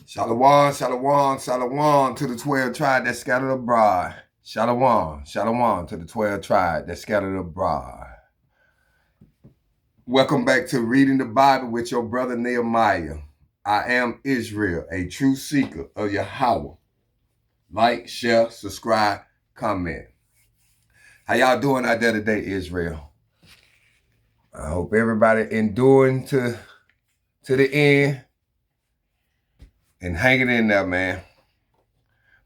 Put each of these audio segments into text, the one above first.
Shalom, shalom, shalom to the 12 tribe that scattered abroad. Shalom, shalom to the 12 tribe that scattered abroad. Welcome back to Reading the Bible with your brother Nehemiah. I am Israel, a true seeker of Yahweh. Like, share, subscribe, comment. How y'all doing out there today, Israel? I hope everybody enduring to the end and hanging in there, man.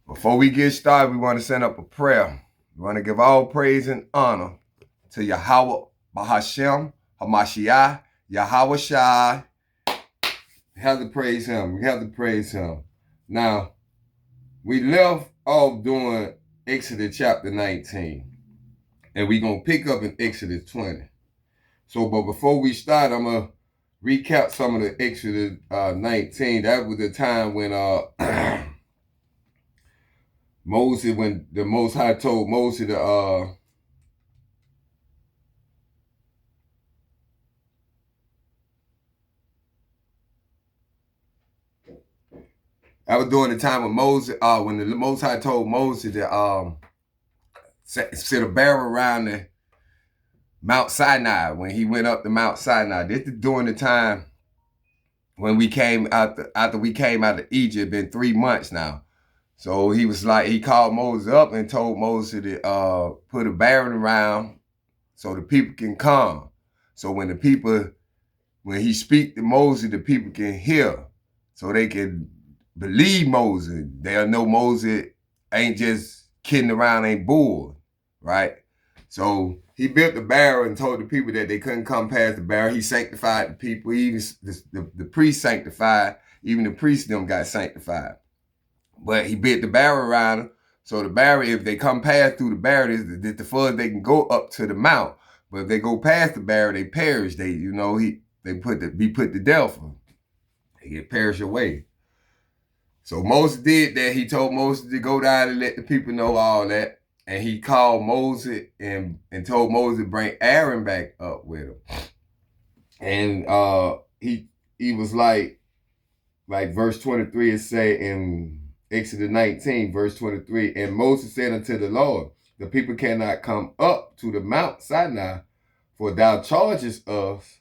Before we get started, we want to send up a prayer. We want to give all praise and honor to Yahweh Bahashem, Hamashiach, Yahweh Shai. We have to praise him. We have to praise him. Now, we left off doing Exodus chapter 19. And we're going to pick up in Exodus 20. So, but before we start, I'm going to recap some of the Exodus 19. That was the time when Moses, when the Most High told Moses to I was during the time when Moses, when the Most High told Moses to set a barrel around the Mount Sinai when he went up to Mount Sinai. This is during the time when we came out after we came out of Egypt. Been 3 months now. So he was like, he called Moses up and told Moses to put a barrel around so the people can come. So when he speak to Moses, the people can hear, so they can believe Moses. They'll know Moses ain't just kidding around, ain't bull, right? So he built the barrel and told the people that they couldn't come past the barrel. He sanctified the people. Even the priest sanctified. Even the priests them got sanctified. But he built the barrel around them. So the barrel, if they come past through the barrel, is the further they can go up to the mount. But if they go past the barrel, they perish. They be put to death. They get perish away. So Moses did that. He told Moses to go down and let the people know all that. And he called Moses and told Moses to bring Aaron back up with him. And he was like verse 23 is say in Exodus 19, verse 23, and Moses said unto the Lord, the people cannot come up to the Mount Sinai, for thou chargest us.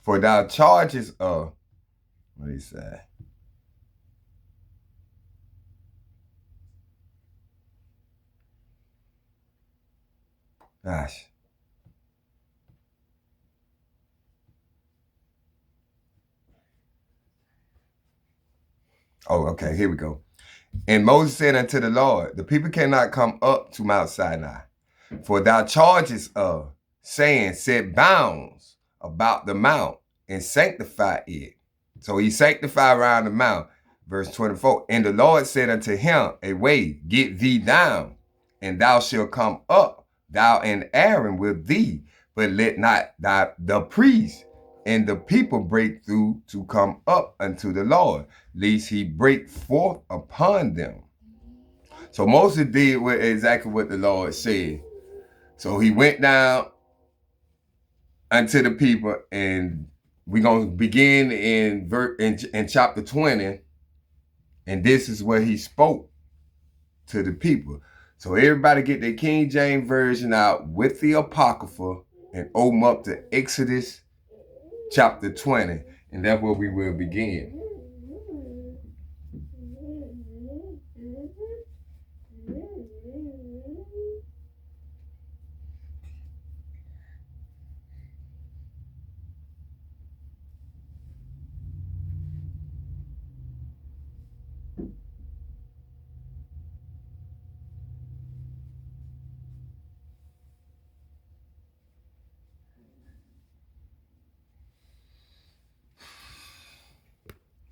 For thou chargest us. What did he say? Gosh. Oh, okay, here we go. And Moses said unto the Lord, the people cannot come up to Mount Sinai, for thou chargest us, saying, set bounds about the mount and sanctify it. So he sanctified around the mount. Verse 24, and the Lord said unto him, away, get thee down, and thou shalt come up, thou and Aaron with thee, but let not the priest and the people break through to come up unto the Lord, lest he break forth upon them. So Moses did exactly what the Lord said. So he went down unto the people, and we're going to begin in chapter 20, and this is where he spoke to the people. So everybody get their King James Version out with the Apocrypha and open up to Exodus chapter 20, and that's where we will begin.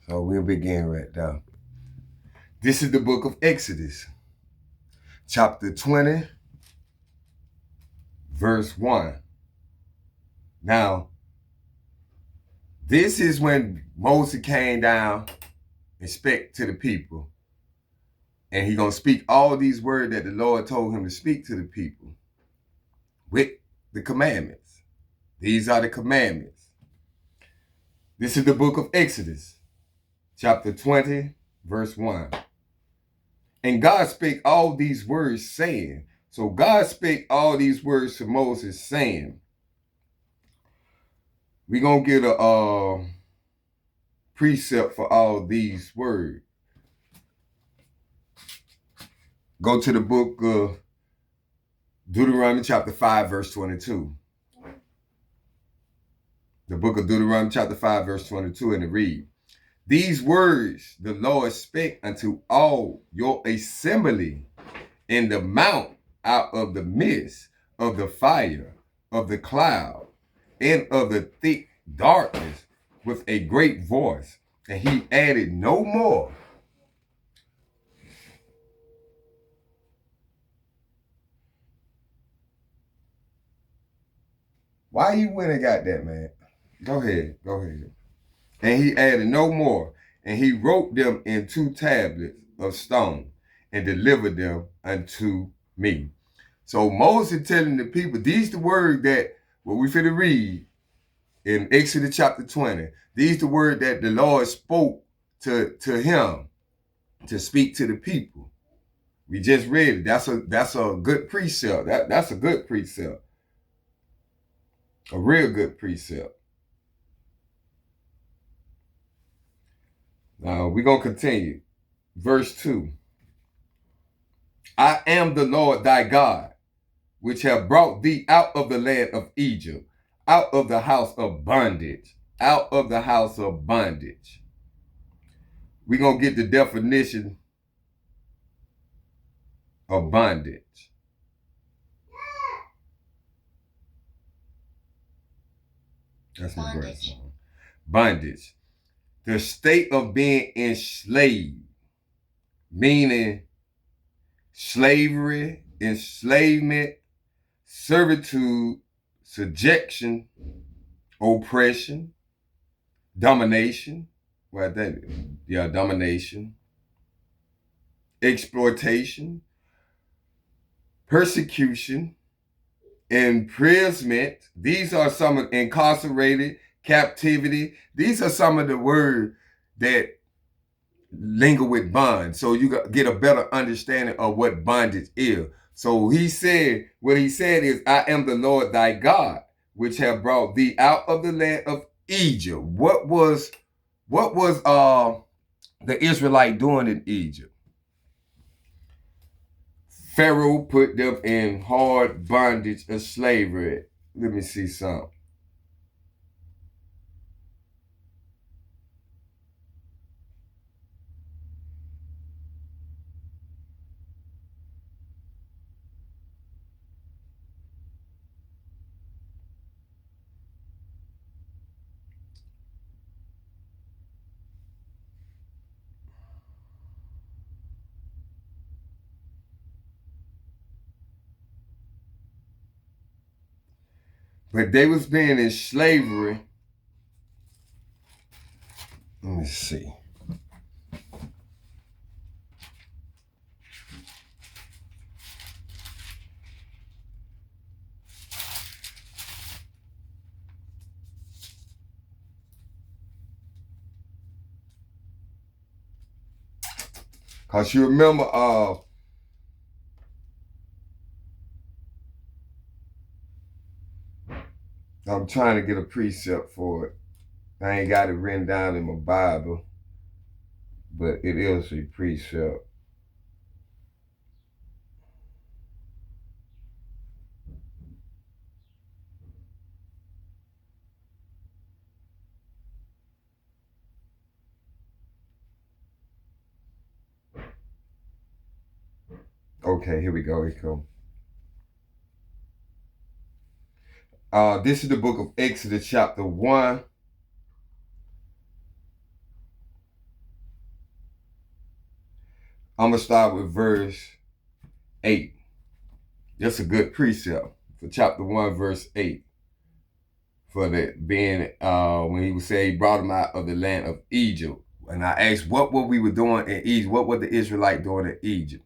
So we'll begin right now. This is the book of Exodus, chapter 20, verse 1. Now, this is when Moses came down and spake to the people. And he's going to speak all these words that the Lord told him to speak to the people with the commandments. These are the commandments. This is the book of Exodus, chapter 20, verse 1. And God spake all these words, saying, so God spake all these words to Moses, saying, we're going to get a precept for all these words. Go to the book of Deuteronomy chapter 5, verse 22. The book of Deuteronomy chapter 5, verse 22, and it reads, these words the Lord spake unto all your assembly in the mount out of the midst of the fire, of the cloud, and of the thick darkness with a great voice. And he added no more. Why you went and got that, man? Go ahead. And he added no more. And he wrote them in 2 tablets of stone and delivered them unto me. So Moses telling the people, these the word that, what we finna read in Exodus chapter 20, these the word that the Lord spoke to him to speak to the people. We just read it. That's a good precept. That's a good precept. A real good precept. Now we're going to continue. Verse 2. I am the Lord thy God, which have brought thee out of the land of Egypt, out of the house of bondage, out of the house of bondage. We're going to get the definition of bondage. That's my grandson. Bondage. The state of being enslaved, meaning slavery, enslavement, servitude, subjection, oppression, domination. What that is? Yeah, domination, exploitation, persecution, imprisonment. These are some of incarcerated, captivity. These are some of the words that linger with bond. So you get a better understanding of what bondage is. So he said, what he said is, I am the Lord thy God, which have brought thee out of the land of Egypt. What was the Israelite doing in Egypt? Pharaoh put them in hard bondage of slavery. Let me see something. But they was being in slavery. Let me see. Because you remember, I'm trying to get a precept for it. I ain't got it written down in my Bible, but it is a precept. Okay, here we go. This is the book of Exodus chapter 1. I'm going to start with verse 8. That's a good precept for chapter 1, verse 8. For that being, when he would say he brought them out of the land of Egypt. And I asked, what were we doing in Egypt? What were the Israelites doing in Egypt?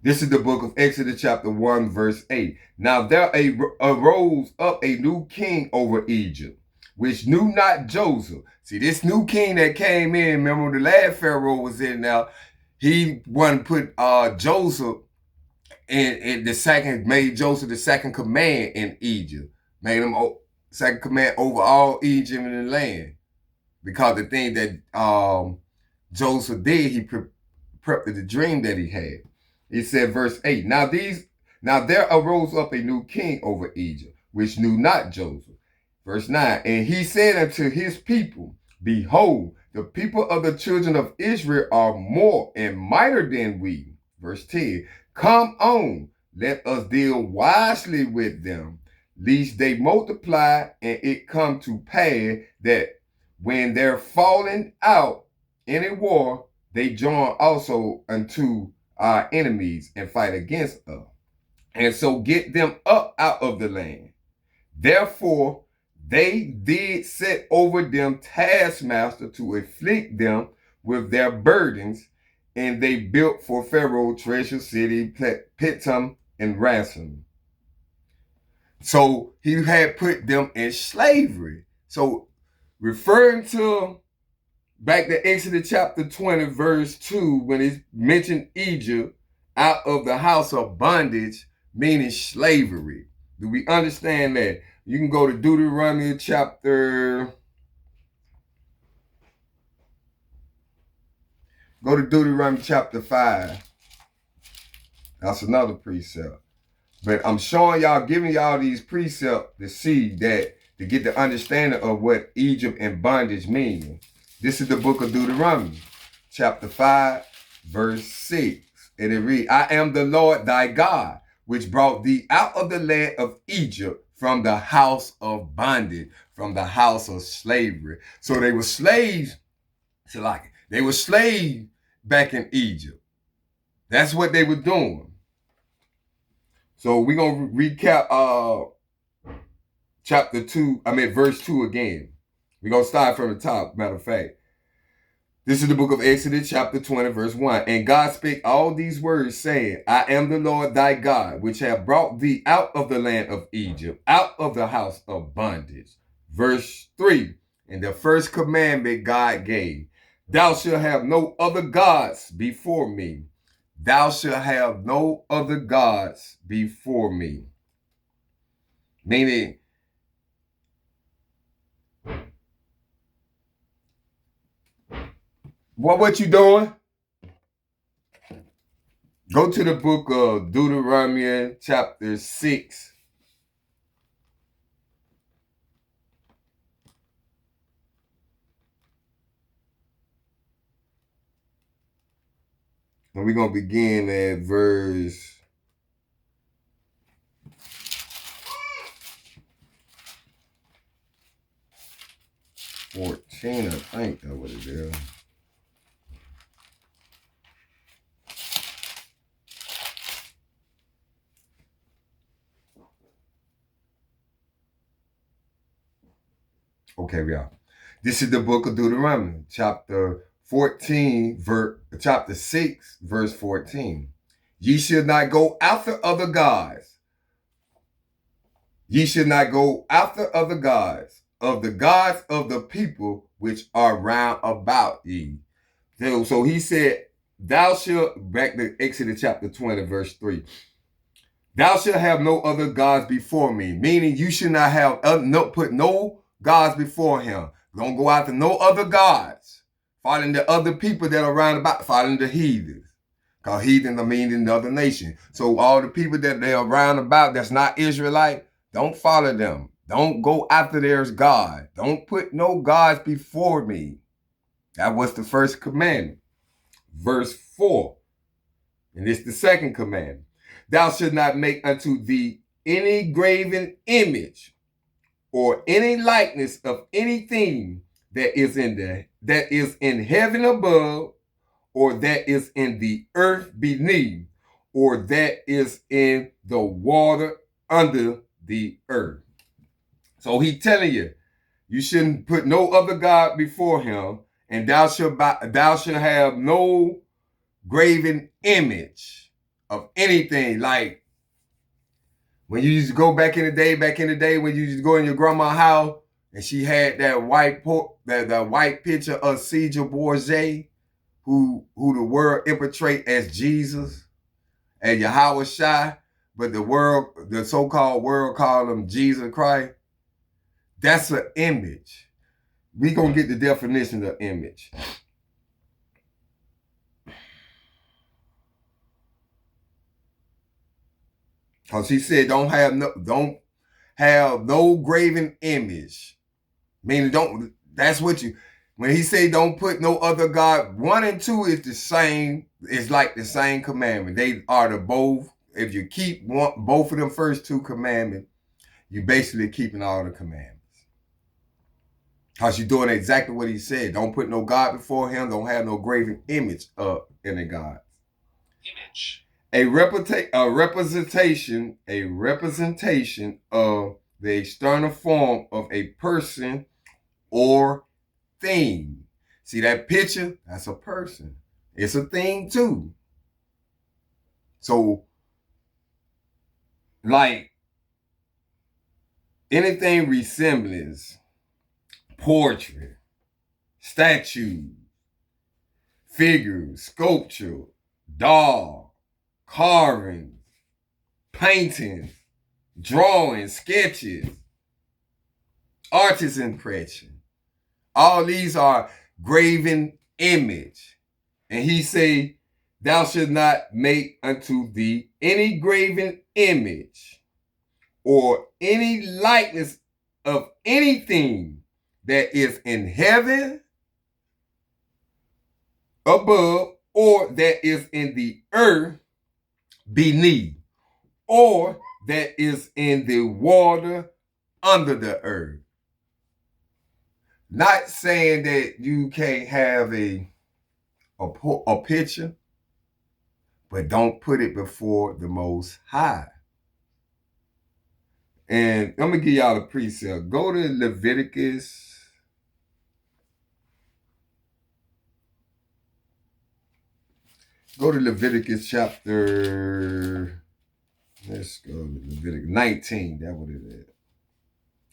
This is the book of Exodus chapter 1, verse 8. Now there arose up a new king over Egypt, which knew not Joseph. See, this new king that came in, remember the last Pharaoh was in now, he wanted to put Joseph in the second, made Joseph the second command in Egypt. Made him second command over all Egypt and the land. Because the thing that Joseph did, he prepped the dream that he had. He said, verse 8, Now there arose up a new king over Egypt, which knew not Joseph. Verse 9, And he said unto his people, Behold, the people of the children of Israel are more and mightier than we. Verse 10, Come on, let us deal wisely with them, lest they multiply, and it come to pass that when they're falling out in a war, they join also unto our enemies and fight against us. And so get them up out of the land. Therefore, they did set over them taskmaster to afflict them with their burdens, and they built for Pharaoh treasure city, Pithom, and Ransom. So he had put them in slavery. So referring to back to Exodus chapter 20, verse 2, when it mentioned Egypt out of the house of bondage, meaning slavery. Do we understand that? You can go to Deuteronomy chapter 5. That's another precept. But I'm showing y'all, giving y'all these precepts to see that, to get the understanding of what Egypt and bondage mean. This is the book of Deuteronomy, chapter 5, verse 6. And it reads, I am the Lord thy God, which brought thee out of the land of Egypt from the house of bondage, from the house of slavery. So they were slaves, they were slaves back in Egypt. That's what they were doing. So we're going to recap verse 2 again. We're going to start from the top, matter of fact. This is the book of Exodus, chapter 20, verse 1. And God spake all these words, saying, I am the Lord thy God, which have brought thee out of the land of Egypt, out of the house of bondage. Verse 3. And the first commandment God gave, Thou shalt have no other gods before me. Thou shalt have no other gods before me. Meaning, what you doing? Go to the book of Deuteronomy, chapter 6. And we're going to begin at verse 14, I think that's what it is. Okay, we are. This is the book of Deuteronomy, chapter 6, verse 14. Ye should not go after other gods. Ye should not go after other gods, of the gods of the people which are round about ye. So he said, thou shalt, back to Exodus chapter 20, verse 3. Thou shalt have no other gods before me, meaning you should not have put no gods before him. Don't go after no other gods, following the other people that are around about, following the heathens. Because heathens mean another nation. So all the people that they're around about that's not Israelite, don't follow them. Don't go after their God. Don't put no gods before me. That was the first commandment. Verse 4. And it's the second commandment. Thou shalt not make unto thee any graven image or any likeness of anything that is in heaven above, or that is in the earth beneath, or that is in the water under the earth. So he telling you, you shouldn't put no other God before him, and thou shalt have no graven image of anything. Like when you used to go back in the day when you used to go in your grandma's house, and she had that white picture of Caesar Borgia, who the world portrayed as Jesus and Yahweh Shai, but the so-called world called him Jesus Christ. That's an image. We gonna get the definition of image. Cause he said don't have no graven image. Meaning that's what you, when he say don't put no other God, 1 and 2 is the same, it's like the same commandment. They are the both. If you keep both of them first 2 commandments, you basically keeping all the commandments. Because you're doing exactly what he said. Don't put no God before him. Don't have no graven image up in the God. Image. A representation of the external form of a person or thing. See that picture? That's a person. It's a thing too. So, like anything resemblance, portrait, statue, figures, sculpture, doll, carving, painting, drawing, sketches, artist impression. All these are graven image. And he say, thou should not make unto thee any graven image or any likeness of anything that is in heaven above, or that is in the earth beneath, or that is in the water under the earth. Not saying that you can't have a picture, but don't put it before the Most High. And I'm going to give y'all a precept. Go to Leviticus. Go to Leviticus chapter, let's go to Leviticus 19. That's what it is.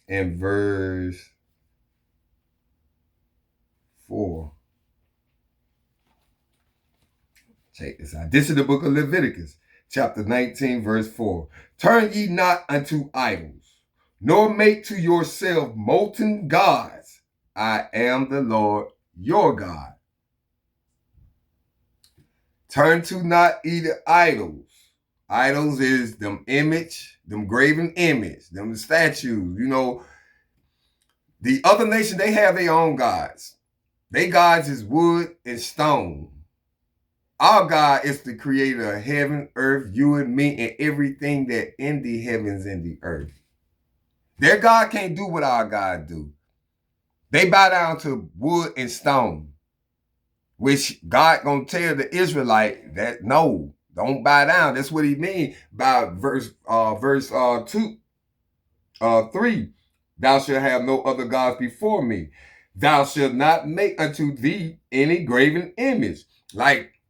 And verse 4. Check this out. This is the book of Leviticus, chapter 19, verse 4. Turn ye not unto idols, nor make to yourself molten gods. I am the Lord your God. Turn to not either idols. Idols is them graven image, them statues. You know, the other nation, they have their own gods. Their gods is wood and stone. Our God is the creator of heaven, earth, you and me, and everything that in the heavens and the earth. Their God can't do what our God do. They bow down to wood and stone, which God gonna tell the Israelite that no, don't bow down. That's what he mean by verse 3. Thou shalt have no other gods before me. Thou shalt not make unto thee any graven image. Like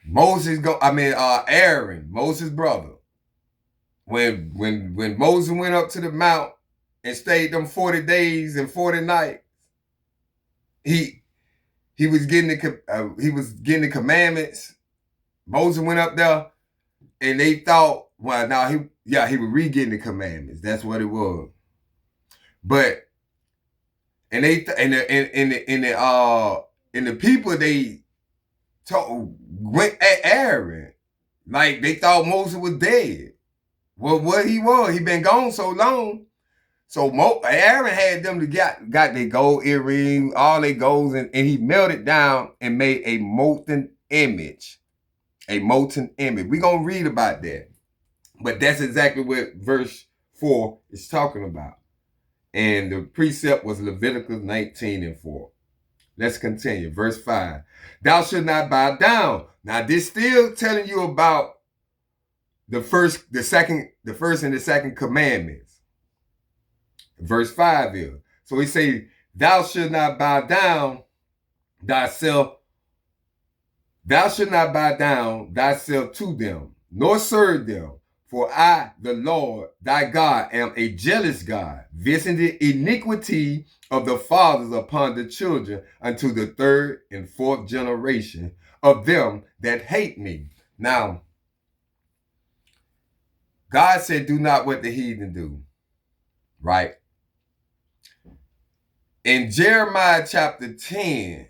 Aaron, Moses' brother. When Moses went up to the mount and stayed them 40 days and 40 nights, he was getting the commandments. Moses went up there, and they thought, well, now he was re-getting the commandments. That's what it was. But and the people they went at Aaron like they thought Moses was dead. Well, what he was, he been gone so long. So Aaron had them to got their gold earring, all their golds, and he melted down and made a molten image. A molten image. We're going to read about that. But that's exactly what verse 4 is talking about. And the precept was Leviticus 19 and 4. Let's continue. Verse 5. Thou shalt not bow down. Now this still telling you about the first and the second commandments. Verse 5 is. So he say, thou shalt not bow down thyself. Thou shalt not bow down thyself to them, nor serve them, For I, the Lord, thy God, am a jealous God, visiting the iniquity of the fathers upon the children unto the third and fourth generation of them that hate me. Now, God said, do not what the heathen do, right? In Jeremiah chapter 10,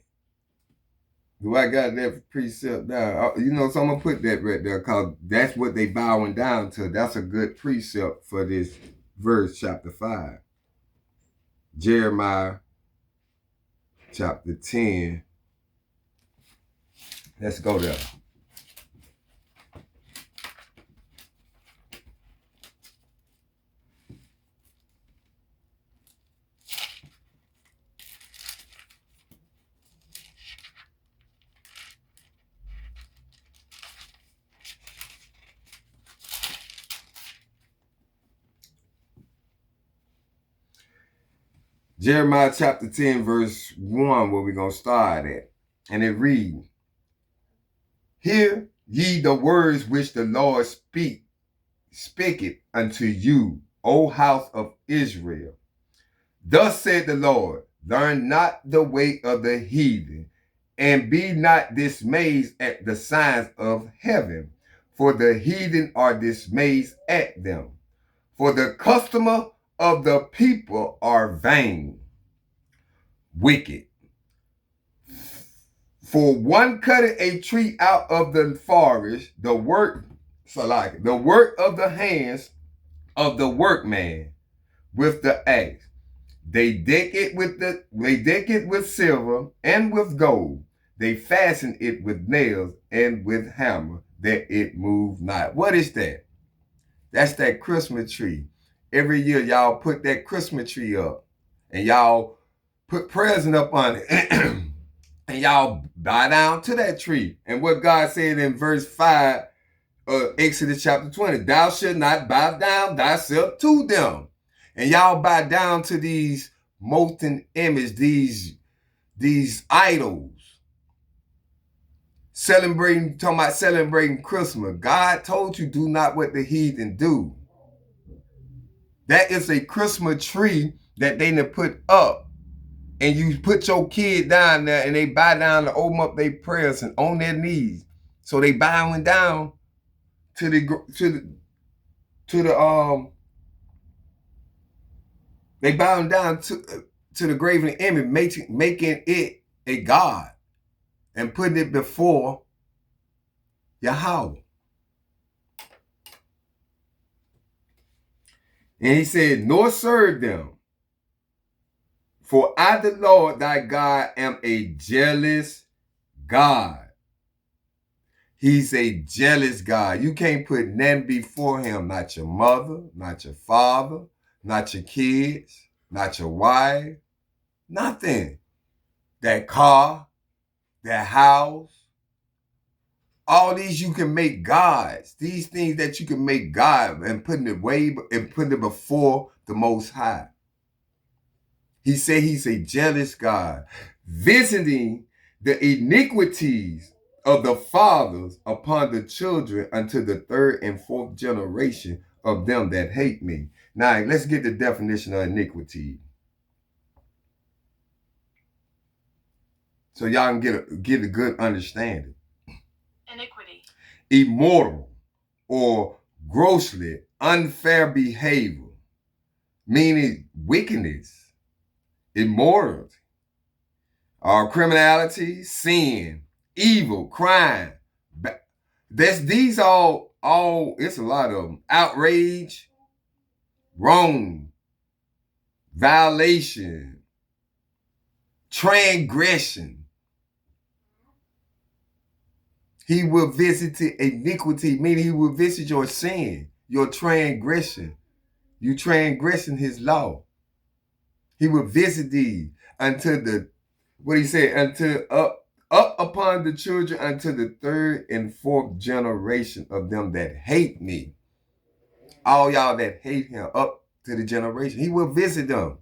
do I got that precept down? You know, so I'm going to put that right there because that's what they bowing down to. That's a good precept for this verse, chapter 5. Jeremiah chapter 10. Let's go there. Jeremiah chapter 10, verse 1, where we're going to start at. And it reads, Hear ye the words which the Lord speaketh unto you, O house of Israel. Thus said the Lord, learn not the way of the heathen, and be not dismayed at the signs of heaven, for the heathen are dismayed at them. For the customer of the people are vain, wicked. For one cutteth a tree out of the forest, the work of the hands of the workman with the axe. They deck it with silver and with gold. They fasten it with nails and with hammer, that it move not. What is that? That's that Christmas tree. Every year y'all put that Christmas tree up and y'all put present up on it. And y'all bow down to that tree. And what God said in verse 5, Exodus chapter 20, thou shalt not bow down thyself to them. And y'all bow down to these molten image, these idols. Talking about celebrating Christmas. God told you, do not what the heathen do. That is a Christmas tree that they done put up. And you put your kid down there and they bow down to open up their prayers and on their knees. So they bowing down to the they bowing down to the graven image, making it a god and putting it before Yahweh. And he said, nor serve them. For I, the Lord thy God, am a jealous God. He's a jealous God. You can't put nothing before him. Not your mother, not your father, not your kids, not your wife, nothing. That car, that house, all these you can make gods. These things that you can make God and putting it before the Most High. He said he's a jealous God, visiting the iniquities of the fathers upon the children unto the third and fourth generation of them that hate me. Now, let's get the definition of iniquity. So y'all can get a good understanding. Iniquity. Immoral or grossly unfair behavior, meaning wickedness, immorality, criminality, sin, evil, crime. These all, it's a lot of them. Outrage, wrong, violation, transgression. He will visit iniquity, meaning he will visit your sin, your transgression. You transgressing his law. He will visit thee until up upon the children unto the third and fourth generation of them that hate me. All y'all that hate him, up to the generation. He will visit them.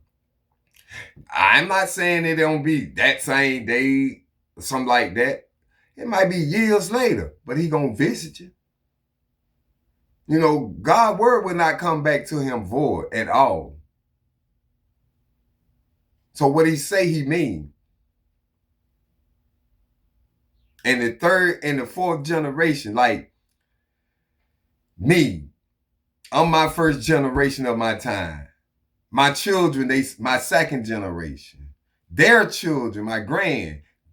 I'm not saying it don't be that same day or something like that. It might be years later, but he gonna visit you. You know, God's word will not come back to him void at all. So what he say, he mean. And the third and the fourth generation, like me, I'm my first generation of my time. My children, my second generation. Their children,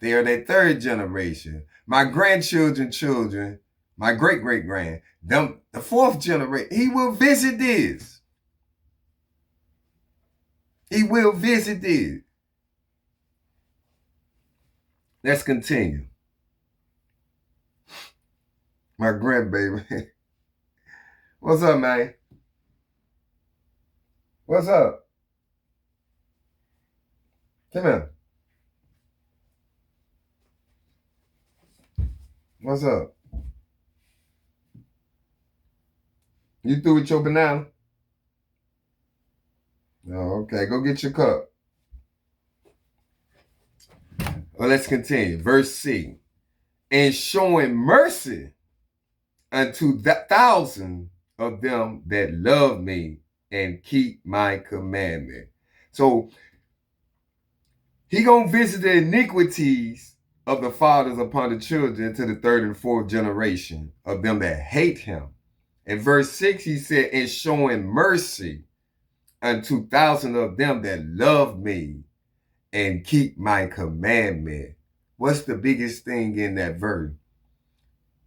they're their third generation. My grandchildren, children, my great-great-grand, them, the fourth generation. He will visit this. He will visit this. Let's continue. My grandbaby. What's up, man? What's up? Come here. What's up? You through with your banana? Oh, okay. Go get your cup. Well, let's continue. Verse C. And showing mercy unto the thousand of them that love me and keep my commandment. So he gonna visit the iniquities of the fathers upon the children to the third and fourth generation of them that hate him. In verse 6, he said, and showing mercy unto thousand of them that love me and keep my commandment. What's the biggest thing in that verse?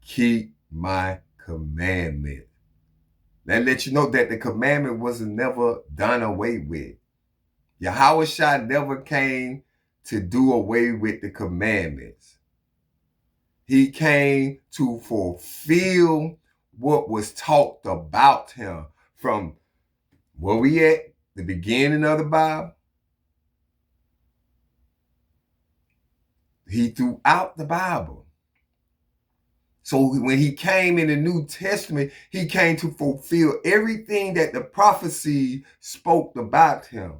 Keep my commandment. That lets you know that the commandment was never done away with. Yahushua never came to do away with the commandments. He came to fulfill what was talked about him from where we at, the beginning of the Bible. He threw out the Bible. So when he came in the New Testament, he came to fulfill everything that the prophecy spoke about him.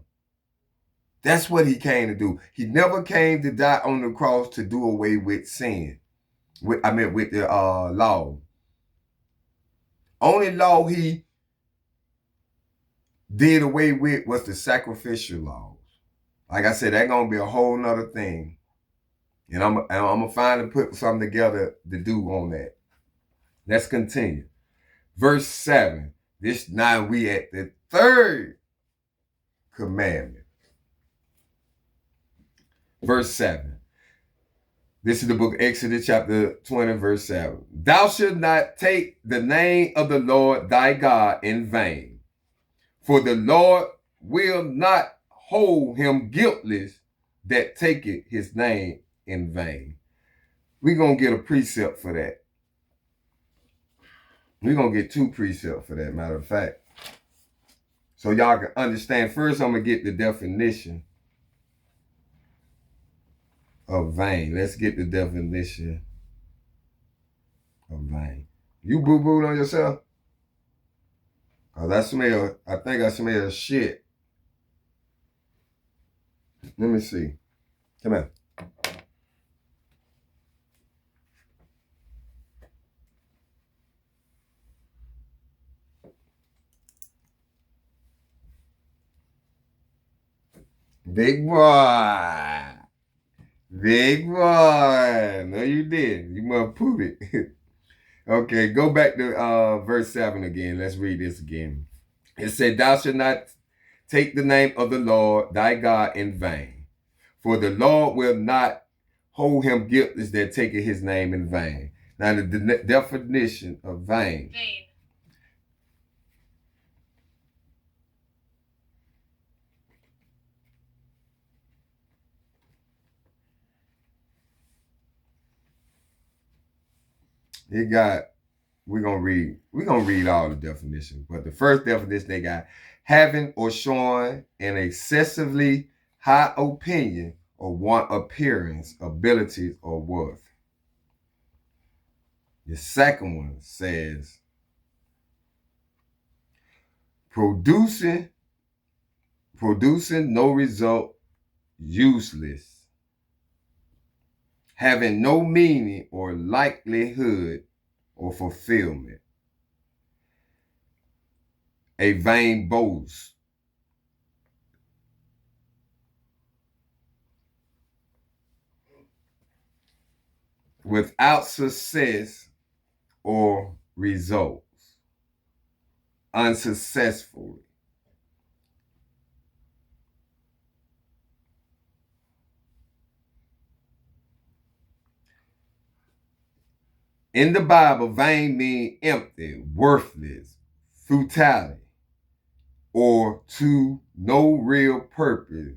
That's what he came to do. He never came to die on the cross to do away with sin. With the law. Only law he did away with was the sacrificial laws. Like I said, that's gonna be a whole nother thing. And I'm gonna finally put something together to do on that. Let's continue. Verse 7. This now we at the third commandment. Verse 7. This is the book of Exodus chapter 20, verse 7. Thou shalt not take the name of the Lord thy God in vain, for the Lord will not hold him guiltless that taketh his name in vain. We're going to get a precept for that. We're going to get two precepts for that, matter of fact. So y'all can understand. First, I'm going to get the definition of vain. Let's get the definition of vain. You boo-booed on yourself? Cause I think I smell shit. Let me see. Come on. Big boy. Big boy. No, you did. You must put it. Okay, go back to verse 7 again. Let's read this again. It said, thou shalt not take the name of the Lord thy God in vain, for the Lord will not hold him guiltless that taketh his name in vain. Now, the definition of vain. We're gonna read all the definitions, but the first definition they got, having or showing an excessively high opinion or want appearance, abilities, or worth. The second one says producing no result, useless, having no meaning or likelihood or fulfillment. a vain boast. Without success or results. Unsuccessfully. In the Bible, vain means empty, worthless, futility, or to no real purpose,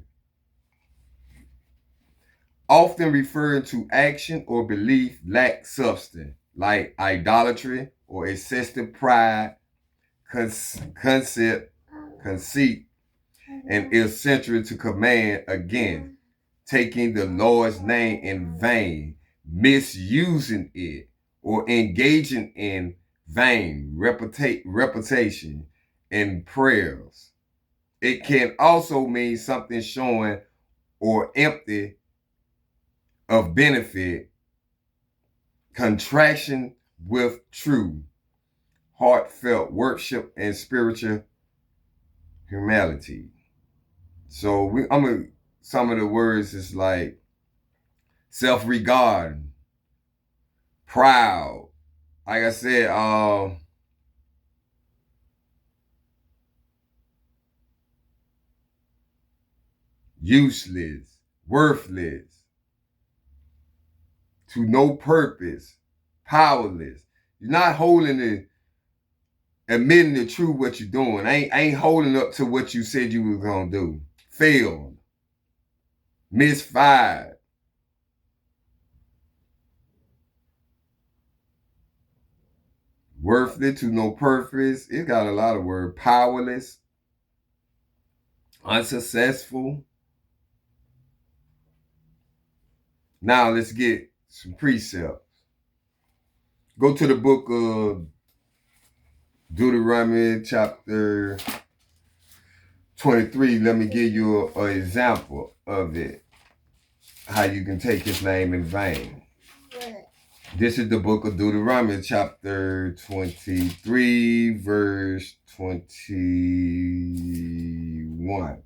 often referring to action or belief lack substance, like idolatry or excessive pride, conceit, and is central to command against taking the Lord's name in vain, misusing it, or engaging in vain repetition in prayers. It can also mean something showing or empty of benefit, contraction with true, heartfelt worship and spiritual humility. So some of the words is like self-regard, proud. Like I said, useless, worthless, to no purpose, powerless. You're not holding it, admitting the truth what you're doing. Ain't holding up to what you said you were gonna do. Failed, misfired. Worthless, to no purpose. It got a lot of words. Powerless, unsuccessful. Now let's get some precepts. Go to the book of Deuteronomy chapter 23. Let me give you an example of it. How you can take his name in vain. This is the book of Deuteronomy chapter 23 verse 21.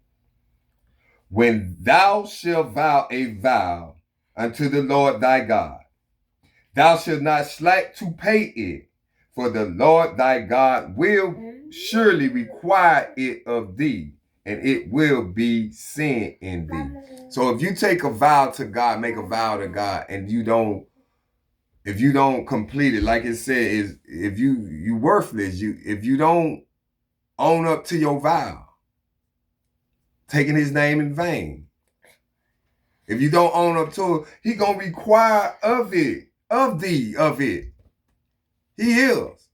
When thou shalt vow a vow unto the Lord thy God, thou shalt not slack to pay it, for the Lord thy God will surely require it of thee, and it will be sin in thee. So if you take a vow to God, make a vow to God, and if you don't complete it, like it said, is if you worthless, if you don't own up to your vow, taking his name in vain. If you don't own up to it, he gonna require of it. He is.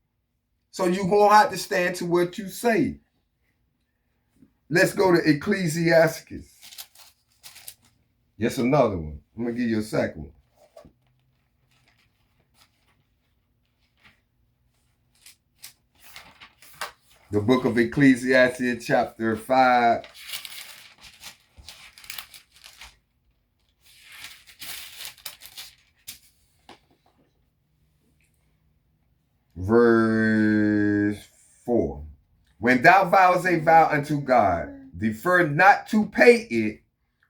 So you gonna have to stand to what you say. Let's go to Ecclesiastes. Yes, another one. I'm gonna give you a second one. The book of Ecclesiastes, chapter 5. Verse 4. When thou vowest a vow unto God, defer not to pay it,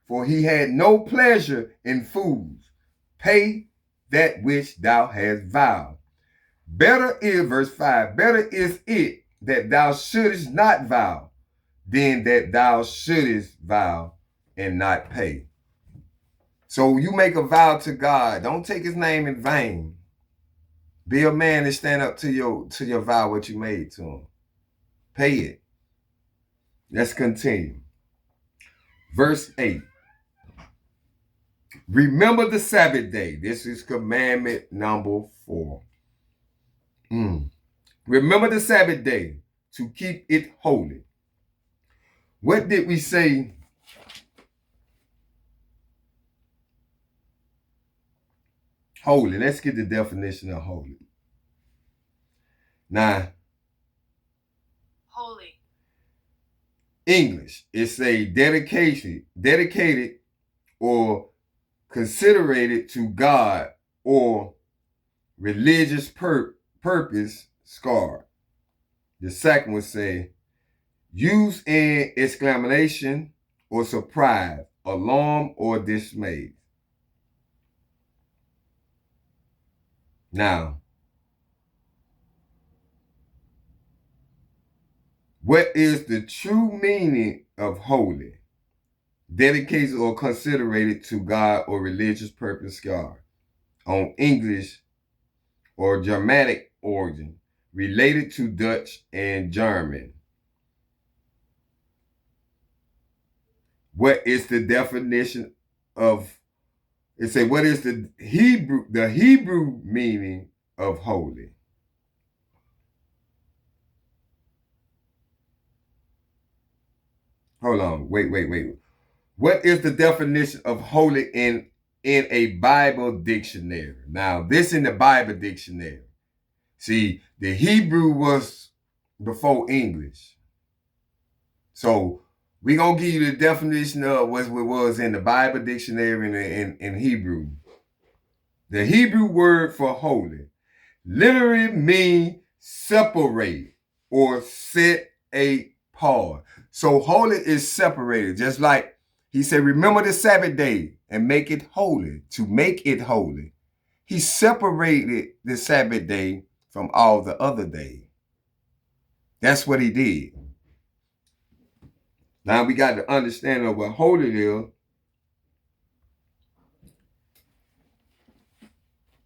for he had no pleasure in fools. Pay that which thou hast vowed. Better is, verse 5, better is it that thou shouldest not vow than that thou shouldest vow and not pay. So you make a vow to God. Don't take his name in vain. Be a man and stand up to your vow what you made to him. Pay it. Let's continue. Verse 8. Remember the Sabbath day. This is commandment number 4. Remember the Sabbath day to keep it holy. What did we say? Holy. Let's get the definition of holy. Now, holy. English. It's a dedicated or considerated to God or religious purpose scarred. The second would say used in exclamation or surprise, alarm, or dismay. Now, what is the true meaning of holy? Dedicated or considered to God or religious purpose God. On English or Germanic origin, related to Dutch and German. What is the definition of, it say, what is the Hebrew meaning of holy? Hold on, wait. What is the definition of holy in a Bible dictionary? Now, this in the Bible dictionary. See, the Hebrew was before English. So we're going to give you the definition of what it was in the Bible dictionary in Hebrew. The Hebrew word for holy literally means separate or set apart. So holy is separated, just like he said, remember the Sabbath day and make it holy, to make it holy. He separated the Sabbath day from all the other days. That's what he did. Now we got to understand of what holy is.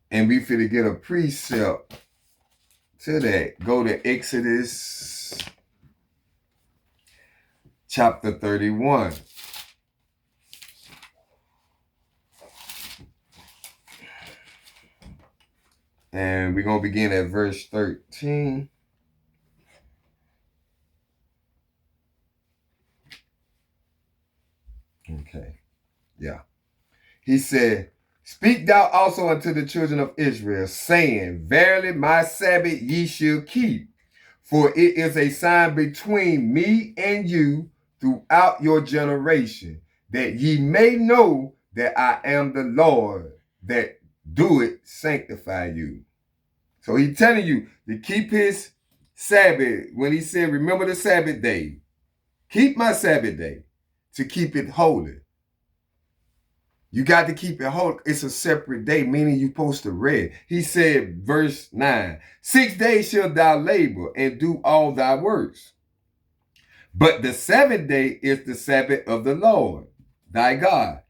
And we finna get a precept to that. Go to Exodus chapter 31. And we're going to begin at verse 13. Okay. Yeah. He said, speak thou also unto the children of Israel, saying, verily my Sabbath ye shall keep, for it is a sign between me and you throughout your generation, that ye may know that I am the Lord that do it sanctify you. So he's telling you to keep his Sabbath. When he said, remember the Sabbath day, keep my Sabbath day, to keep it holy. You got to keep it holy. It's a separate day, meaning you're supposed to read. He said, verse 9, 6 days shalt thou labor and do all thy works. But the seventh day is the Sabbath of the Lord, thy God.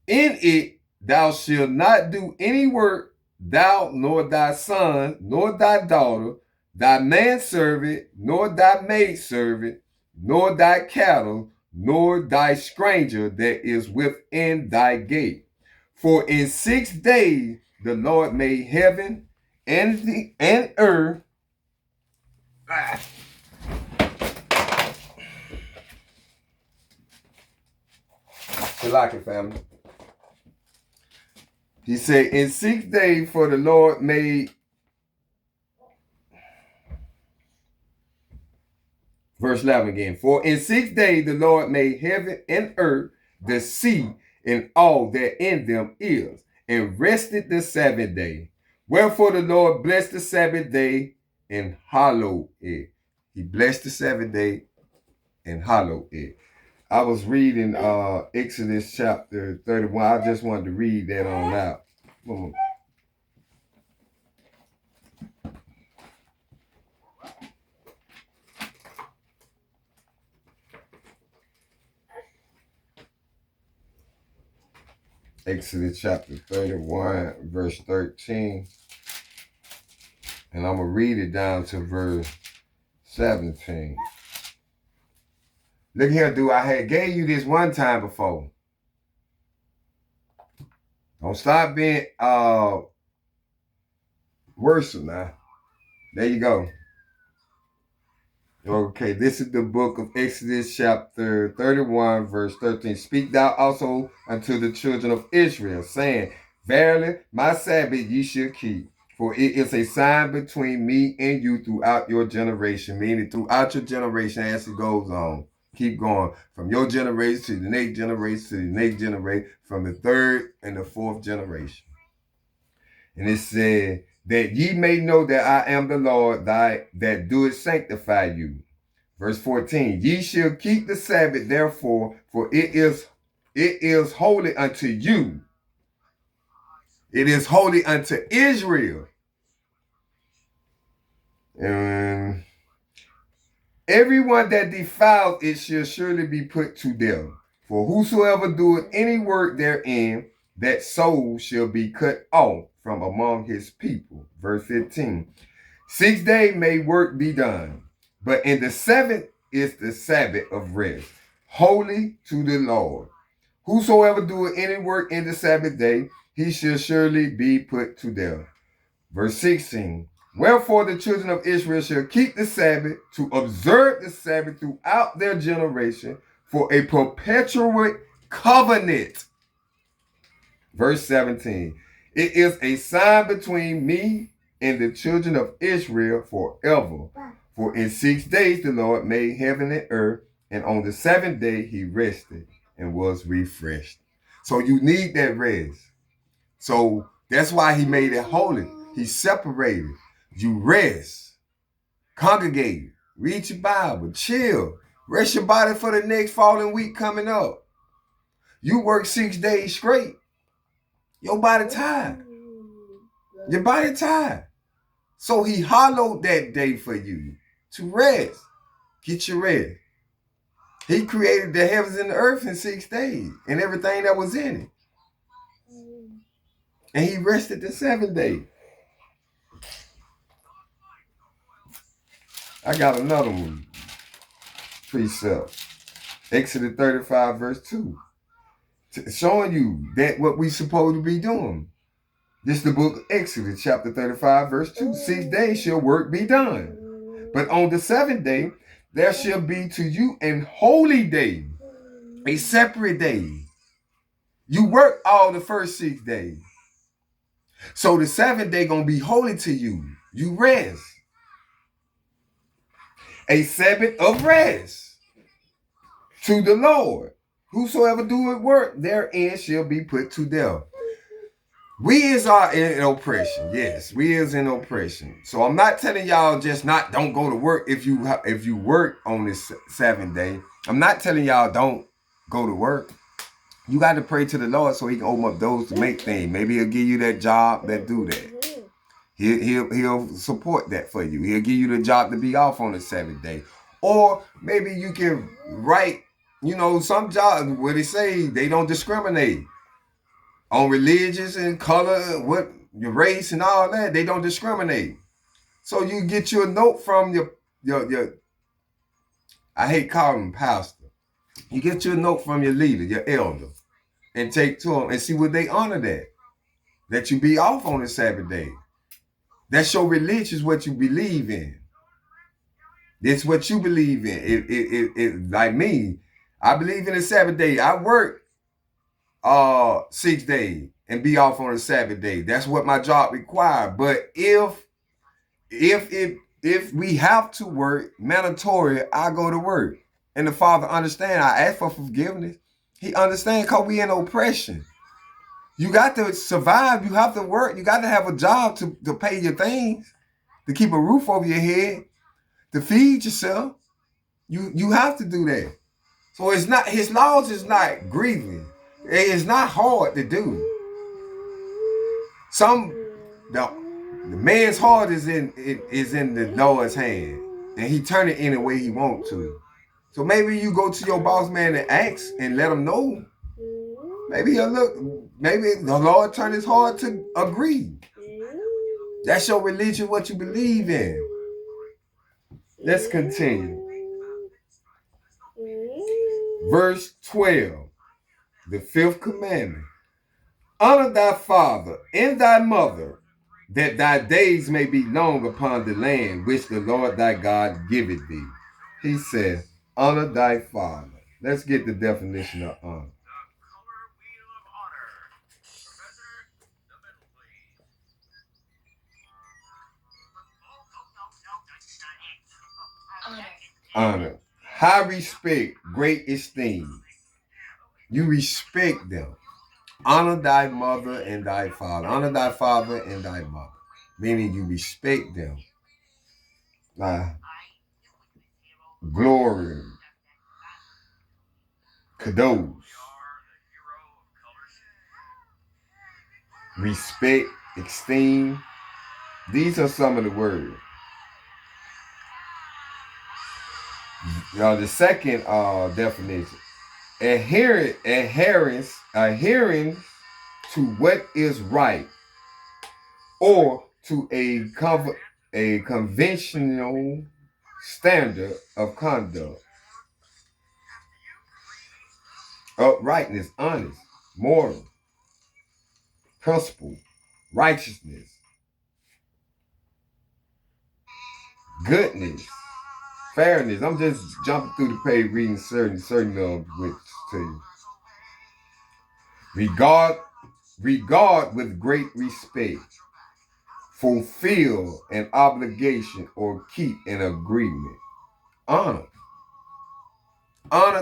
In it thou shalt not do any work, thou, nor thy son, nor thy daughter, thy manservant, nor thy maidservant, nor thy cattle, nor thy stranger that is within thy gate. For in 6 days the Lord made heaven and earth. Salaki family. He said, in 6 days for the Lord made, verse 11 again, for in 6 days the Lord made heaven and earth, the sea, and all that in them is, and rested the seventh day. Wherefore the Lord blessed the Sabbath day and hallowed it. He blessed the Sabbath day and hallowed it. I was reading Exodus chapter 31. I just wanted to read that on out. Exodus chapter 31, verse 13. And I'm going to read it down to verse 17. Look here, dude. I had gave you this one time before. Don't stop being worrisome now. There you go. Okay, this is the book of Exodus chapter 31, verse 13. Speak thou also unto the children of Israel, saying, verily my Sabbath ye shall keep, for it is a sign between me and you throughout your generation, meaning throughout your generation as it goes on. Keep going from your generation to the next generation to the next generation, from the third and the fourth generation. And it said, that ye may know that I am the Lord that doeth sanctify you. Verse 14, ye shall keep the Sabbath, therefore, for it is holy unto you. It is holy unto Israel. And everyone that defiles it shall surely be put to death. For whosoever doeth any work therein, that soul shall be cut off from among his people. Verse 15, 6 days may work be done, but in the seventh is the Sabbath of rest, holy to the Lord. Whosoever doeth any work in the Sabbath day, he shall surely be put to death. Verse 16, wherefore the children of Israel shall keep the Sabbath, to observe the Sabbath throughout their generation, for a perpetual covenant. Verse 17, it is a sign between me and the children of Israel forever. For in 6 days the Lord made heaven and earth, and on the seventh day he rested and was refreshed. So you need that rest. So that's why he made it holy. He separated. You rest, congregate, read your Bible, chill, rest your body for the next following week coming up. You work 6 days straight. Your body tired. Your body tired. So he hollowed that day for you to rest. Get your rest. He created the heavens and the earth in 6 days and everything that was in it. And he rested the seventh day. I got another one. Precept. Exodus 35 verse 2. Showing you that what we supposed to be doing. This is the book of Exodus chapter 35 verse 2. 6 days shall work be done. But on the seventh day, there shall be to you an holy day, a separate day. You work all the first 6 days. So the seventh day gonna be holy to you. You rest. A Sabbath of rest to the Lord. Whosoever doeth work therein shall be put to death. We is in oppression. Yes, we is in oppression. So I'm not telling y'all just don't go to work if you work on this seventh day. I'm not telling y'all don't go to work. You got to pray to the Lord so he can open up doors to make things. Maybe he'll give you that job that do that. He'll support that for you. He'll give you the job to be off on the seventh day. Or maybe you can write, some jobs where they say they don't discriminate on religious and color, what your race and all that. They don't discriminate. So you get you a note from your I hate calling him pastor. You get you a note from your leader, your elder, and take to them and see would they honor that you be off on the Sabbath day. That's your religion, is what you believe in. It's what you believe in. It like me, I believe in the Sabbath day. I work 6 days and be off on a Sabbath day. That's what my job required. But if we have to work mandatory, I go to work. And the Father understand. I ask for forgiveness. He understands because we in oppression. You got to survive. You have to work. You got to have a job to pay your things, to keep a roof over your head, to feed yourself. You have to do that. So it's not, his laws is not grievous. It's not hard to do. The man's heart is in the Lord's hand, and he turn it any way he want to. So maybe you go to your boss man and ask and let him know. Maybe he'll look. Maybe the Lord turn his heart to agree. That's your religion, what you believe in. Let's continue. Verse 12, the fifth commandment. Honor thy father and thy mother, that thy days may be long upon the land which the Lord thy God giveth thee. He says, honor thy father. Let's get the definition of honor. Honor. High respect, great esteem. You respect them. Honor thy mother and thy father. Honor thy father and thy mother. Meaning you respect them. glory, kadosh, respect, esteem. These are some of the words. The second definition, adherence to what is right, or to a conventional standard of conduct. Uprightness, honest, moral, principle, righteousness, goodness, fairness. I'm just jumping through the page reading certain of which to you. Regard with great respect. Fulfill an obligation or keep an agreement. Honor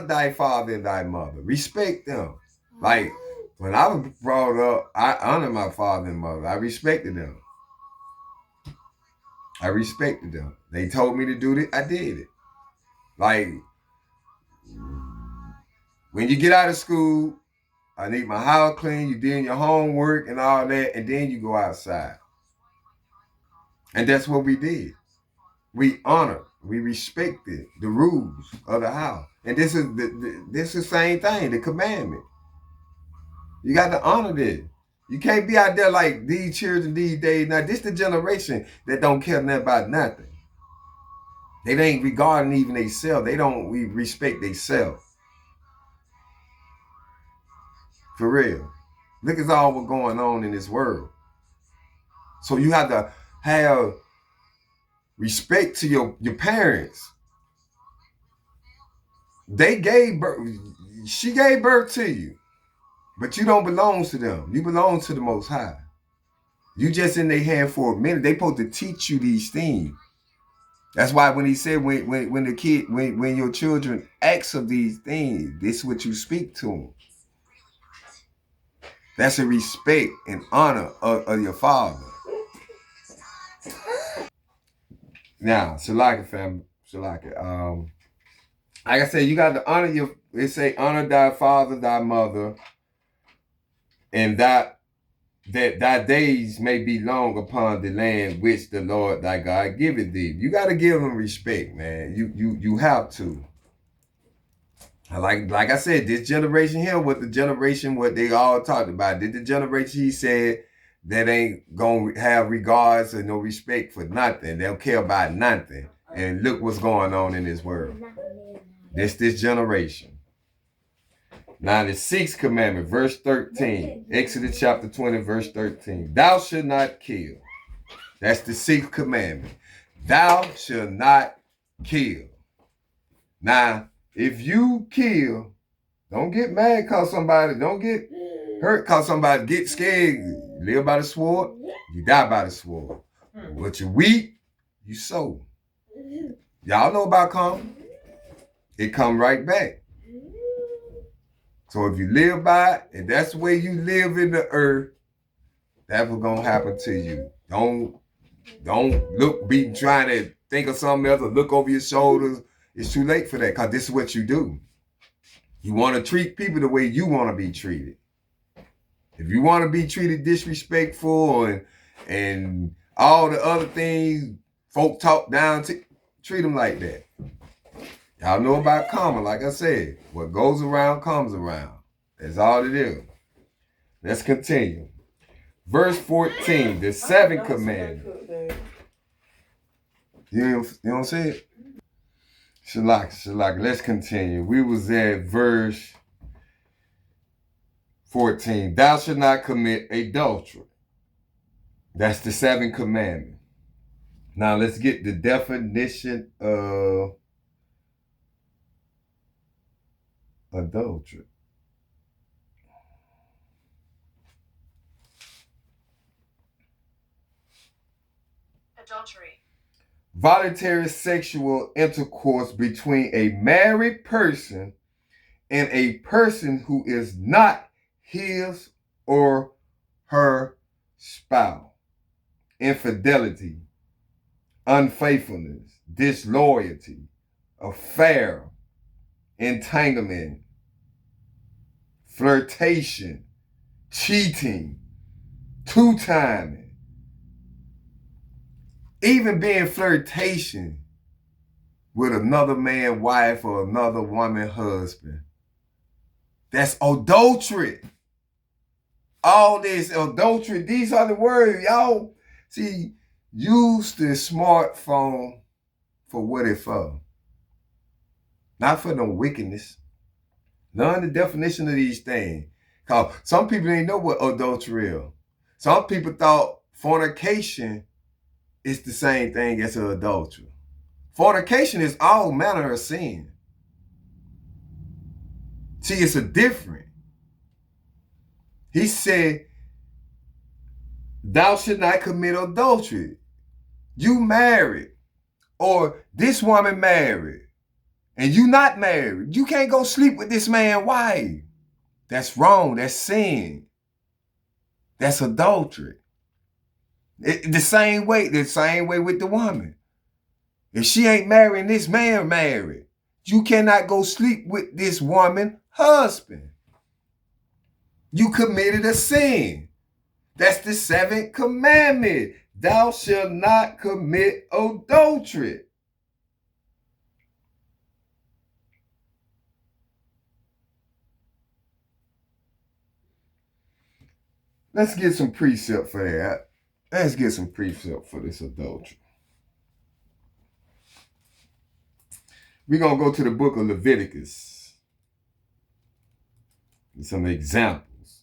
thy father and thy mother. Respect them. Like when I was brought up, I honored my father and mother. I respected them. They told me to do it, I did it. Like when you get out of school, I need my house clean, you doing your homework and all that, and then you go outside. And that's what we did. We honored, we respected the rules of the house. And this is the same thing, the commandment. You got to honor this. You can't be out there like these children these days. Now, this the generation that don't care nothing about nothing. They ain't regarding even themselves. They don't respect themselves. For real. Look at all what's going on in this world. So you have to have respect to your parents. They gave birth. She gave birth to you. But you don't belong to them. You belong to the Most High. You just in their hand for a minute. They supposed to teach you these things. That's why when he said when your children ask of these things, this is what you speak to them. That's a respect and honor of your father. Now, Shalaka family, Shalaka. Like I said, you got to honor it say honor thy father, thy mother, and that thy days may be long upon the land which the Lord thy God giveth thee. You got to give them respect, man. You have to. Like I said, this generation here, what they all talked about. This the generation he said that ain't gonna have regards or no respect for nothing. They don't care about nothing. And look what's going on in this world. This generation. Now the sixth commandment, verse 13. Exodus chapter 20, verse 13. Thou shalt not kill. That's the sixth commandment. Thou shalt not kill. Now, if you kill, don't get mad cause somebody, don't get hurt cause somebody get scared. You live by the sword, you die by the sword. What you reap, you sow. Y'all know about karma. It come right back. So if you live by it, and that's the way you live in the earth, that's what's gonna happen to you. Don't be trying to think of something else or look over your shoulders. It's too late for that because this is what you do. You want to treat people the way you want to be treated. If you want to be treated disrespectful and all the other things folk talk down to, treat them like that. Y'all know about karma, like I said. What goes around comes around. That's all it is. Let's continue. Verse 14, the seventh commandment. You don't see it? Shalak. Let's continue. We was at verse 14. Thou shalt not commit adultery. That's the seventh commandment. Now let's get the definition of adultery. Adultery. Voluntary sexual intercourse between a married person and a person who is not his or her spouse. Infidelity, unfaithfulness, disloyalty, affair, entanglement, flirtation, cheating, two-timing, even being flirtation with another man's wife or another woman's husband. That's adultery. All this adultery, these are the words. Y'all, see, use the smartphone for what it's for. Not for no wickedness. Learn the definition of these things. Because some people didn't know what adultery is. Some people thought fornication is the same thing as adultery. Fornication is all manner of sin. See, it's a different. He said, thou should not commit adultery. You married, or this woman married, and you not married. You can't go sleep with this man's wife. That's wrong. That's sin. That's adultery. The same way with the woman. If she ain't marrying this man married, you cannot go sleep with this woman's husband. You committed a sin. That's the 7th commandment. Thou shalt not commit adultery. Let's get some precept for that. Let's get some precept for this adultery. We're going to go to the book of Leviticus. Some examples.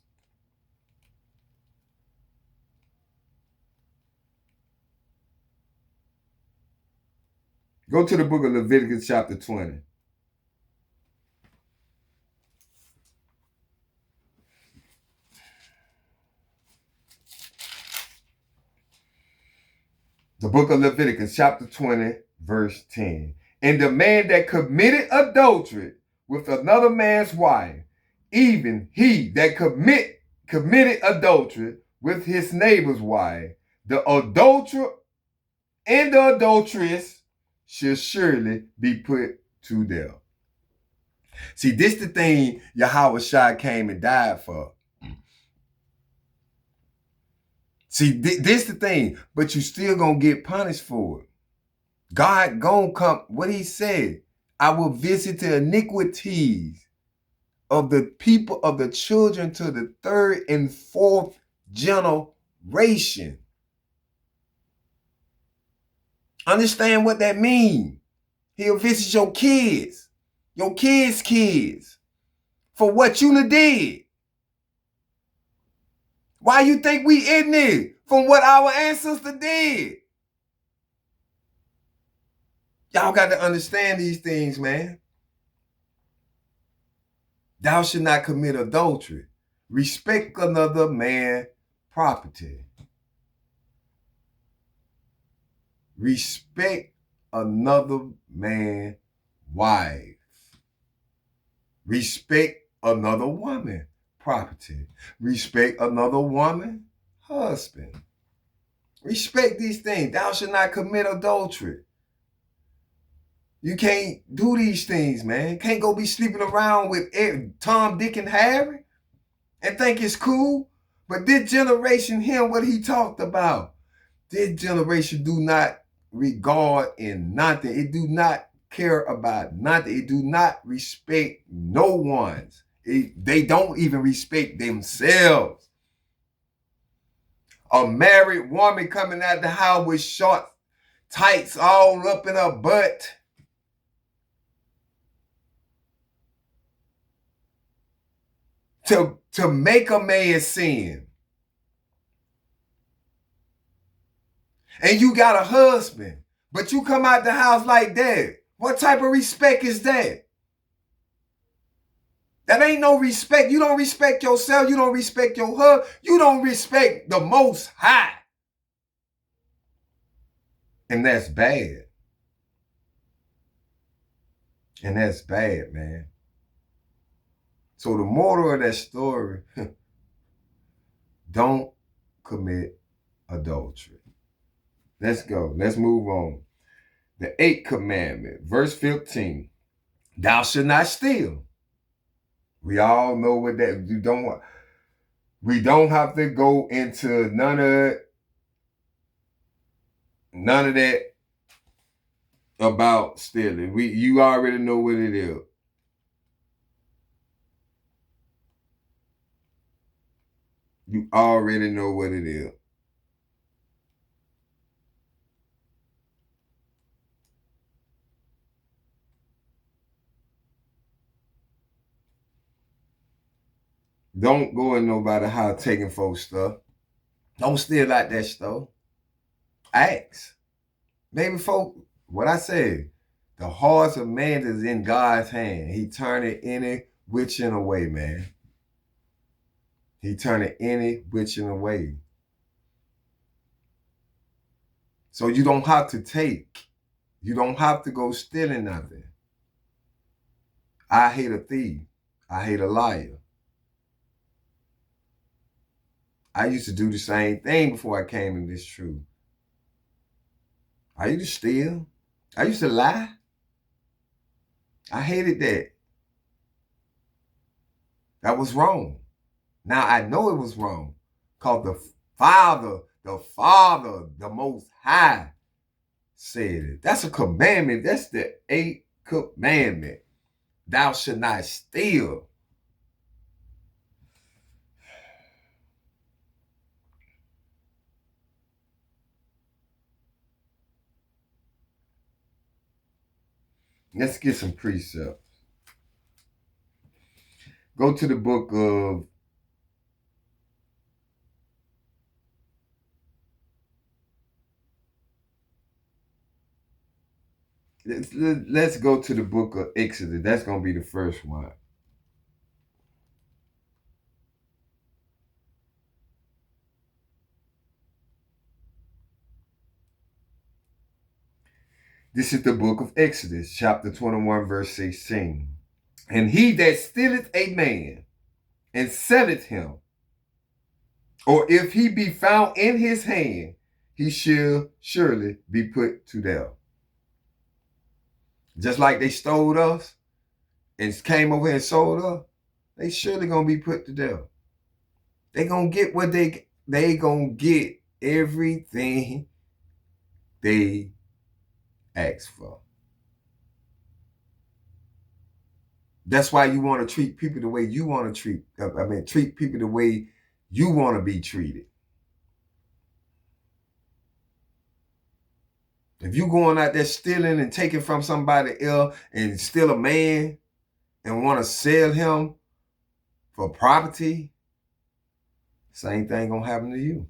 Go to the book of Leviticus chapter 20. The book of Leviticus chapter 20, verse 10. And the man that committed adultery with another man's wife, even he that committed adultery with his neighbor's wife, the adulterer and the adulteress shall surely be put to death. See, this the thing Yahweh Shai came and died for. See, this the thing, but you still gonna get punished for it. God gonna come, what he said, I will visit the iniquities of the people of the children to the 3rd and 4th generation. Understand what that means. He'll visit your kids' kids, for what you did. Why you think we in this? From what our ancestors did. Y'all got to understand these things, man. Thou shalt not commit adultery. Respect another man's property. Respect another man's wife. Respect another woman's property. Respect another woman's husband. Respect these things. Thou shalt not commit adultery. You can't do these things, man. Can't go be sleeping around with Tom, Dick, and Harry and think it's cool. But this generation, him, what he talked about, this generation do not regard in nothing. It do not care about nothing. It do not respect no ones. They don't even respect themselves. A married woman coming out the house with short tights all up in her butt. To make a man sin. And you got a husband, but you come out the house like that. What type of respect is that? That ain't no respect. You don't respect yourself. You don't respect your husband. You don't respect the Most High. And that's bad. And that's bad, man. So the moral of that story, don't commit adultery. Let's go. Let's move on. The 8th commandment, verse 15. Thou shalt not steal. We all know what that we don't have to go into none of that about stealing. You already know what it is. You already know what it is. Don't go in nobody house taking folks stuff. Don't steal like that stuff. Ask. Maybe folk, what I said, the hearts of man is in God's hand. He turn it any which in a way, man. He turn it any which in a way. So you don't have to take. You don't have to go stealing nothing. I hate a thief. I hate a liar. I used to do the same thing before I came in this truth. I used to steal. I used to lie. I hated that. That was wrong. Now I know it was wrong. Because the Father, the Most High said it. That's a commandment. That's the 8th commandment. Thou shalt not steal. Let's get some precepts. Go to the book of let's go to the book of Exodus. That's going to be the first one. This is the book of Exodus, chapter 21, verse 16. And he that stealeth a man and selleth him, or if he be found in his hand, he shall surely be put to death. Just like they stole us and came over and sold us, they surely gonna be put to death. They gonna get what they gonna get everything they ask for. That's why you want to treat people the way you want to treat people the way you want to be treated. If you going out there stealing and taking from somebody else and steal a man and want to sell him for property, same thing gonna happen to you.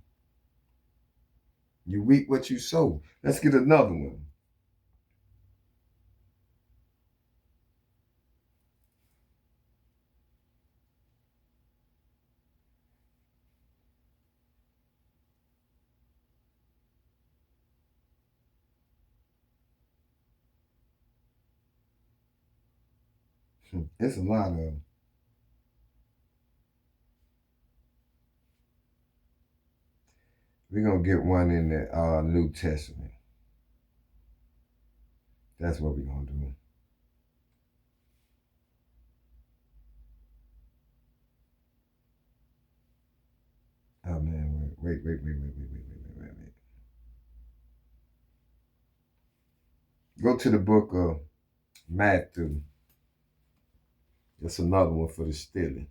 You reap what you sow. Let's get another one. It's a lot of them. We're going to get one in the New Testament. That's what we're going to do. Oh, man, wait. Go to the book of Matthew. That's another one for the stealing.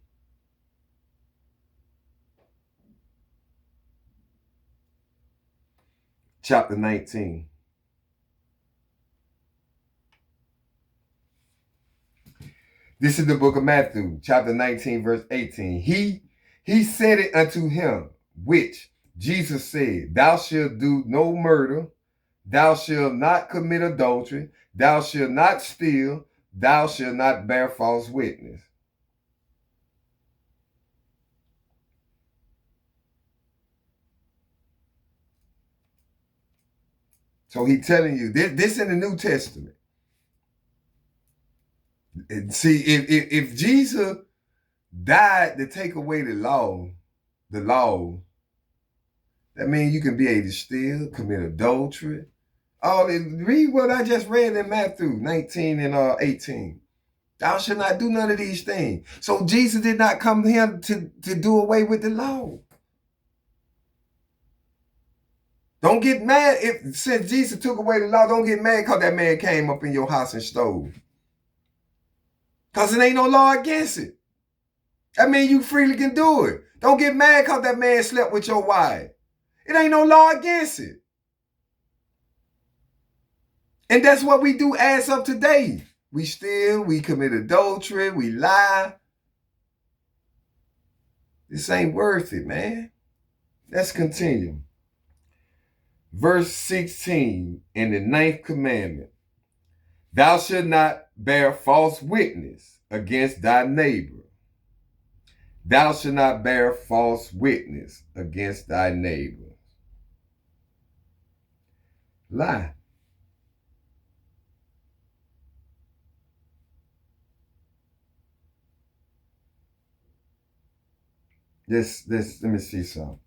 Chapter 19. This is the book of Matthew, chapter 19, verse 18. He said it unto him, which Jesus said, Thou shalt do no murder, thou shalt not commit adultery, thou shalt not steal, thou shalt not bear false witness. So he's telling you, this in the New Testament. And see, if Jesus died to take away the law, that means you can be able to steal, commit adultery, Read what I just read in Matthew 19 and 18. Thou shalt not do none of these things. So Jesus did not come here to do away with the law. Don't get mad since Jesus took away the law, don't get mad because that man came up in your house and stole. Because it ain't no law against it. That means you freely can do it. Don't get mad because that man slept with your wife. It ain't no law against it. And that's what we do as of today. We steal, we commit adultery, we lie. This ain't worth it, man. Let's continue. Verse 16 in the 9th commandment. Thou shalt not bear false witness against thy neighbor. Thou shalt not bear false witness against thy neighbor. Lie. Let me see something.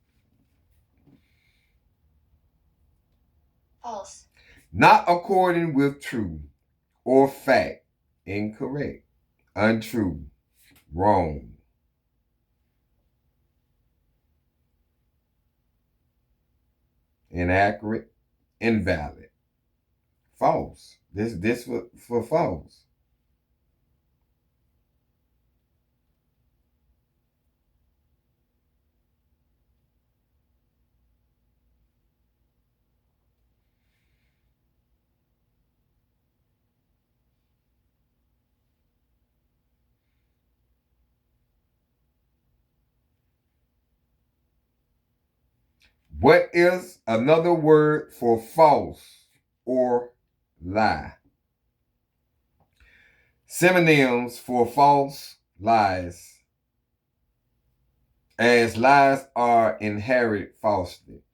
False. Not according with truth or fact. Incorrect. Untrue. Wrong. Inaccurate. Invalid. False. This for false. What is another word for false or lie? Synonyms for false, lies. As lies are inherent falsely.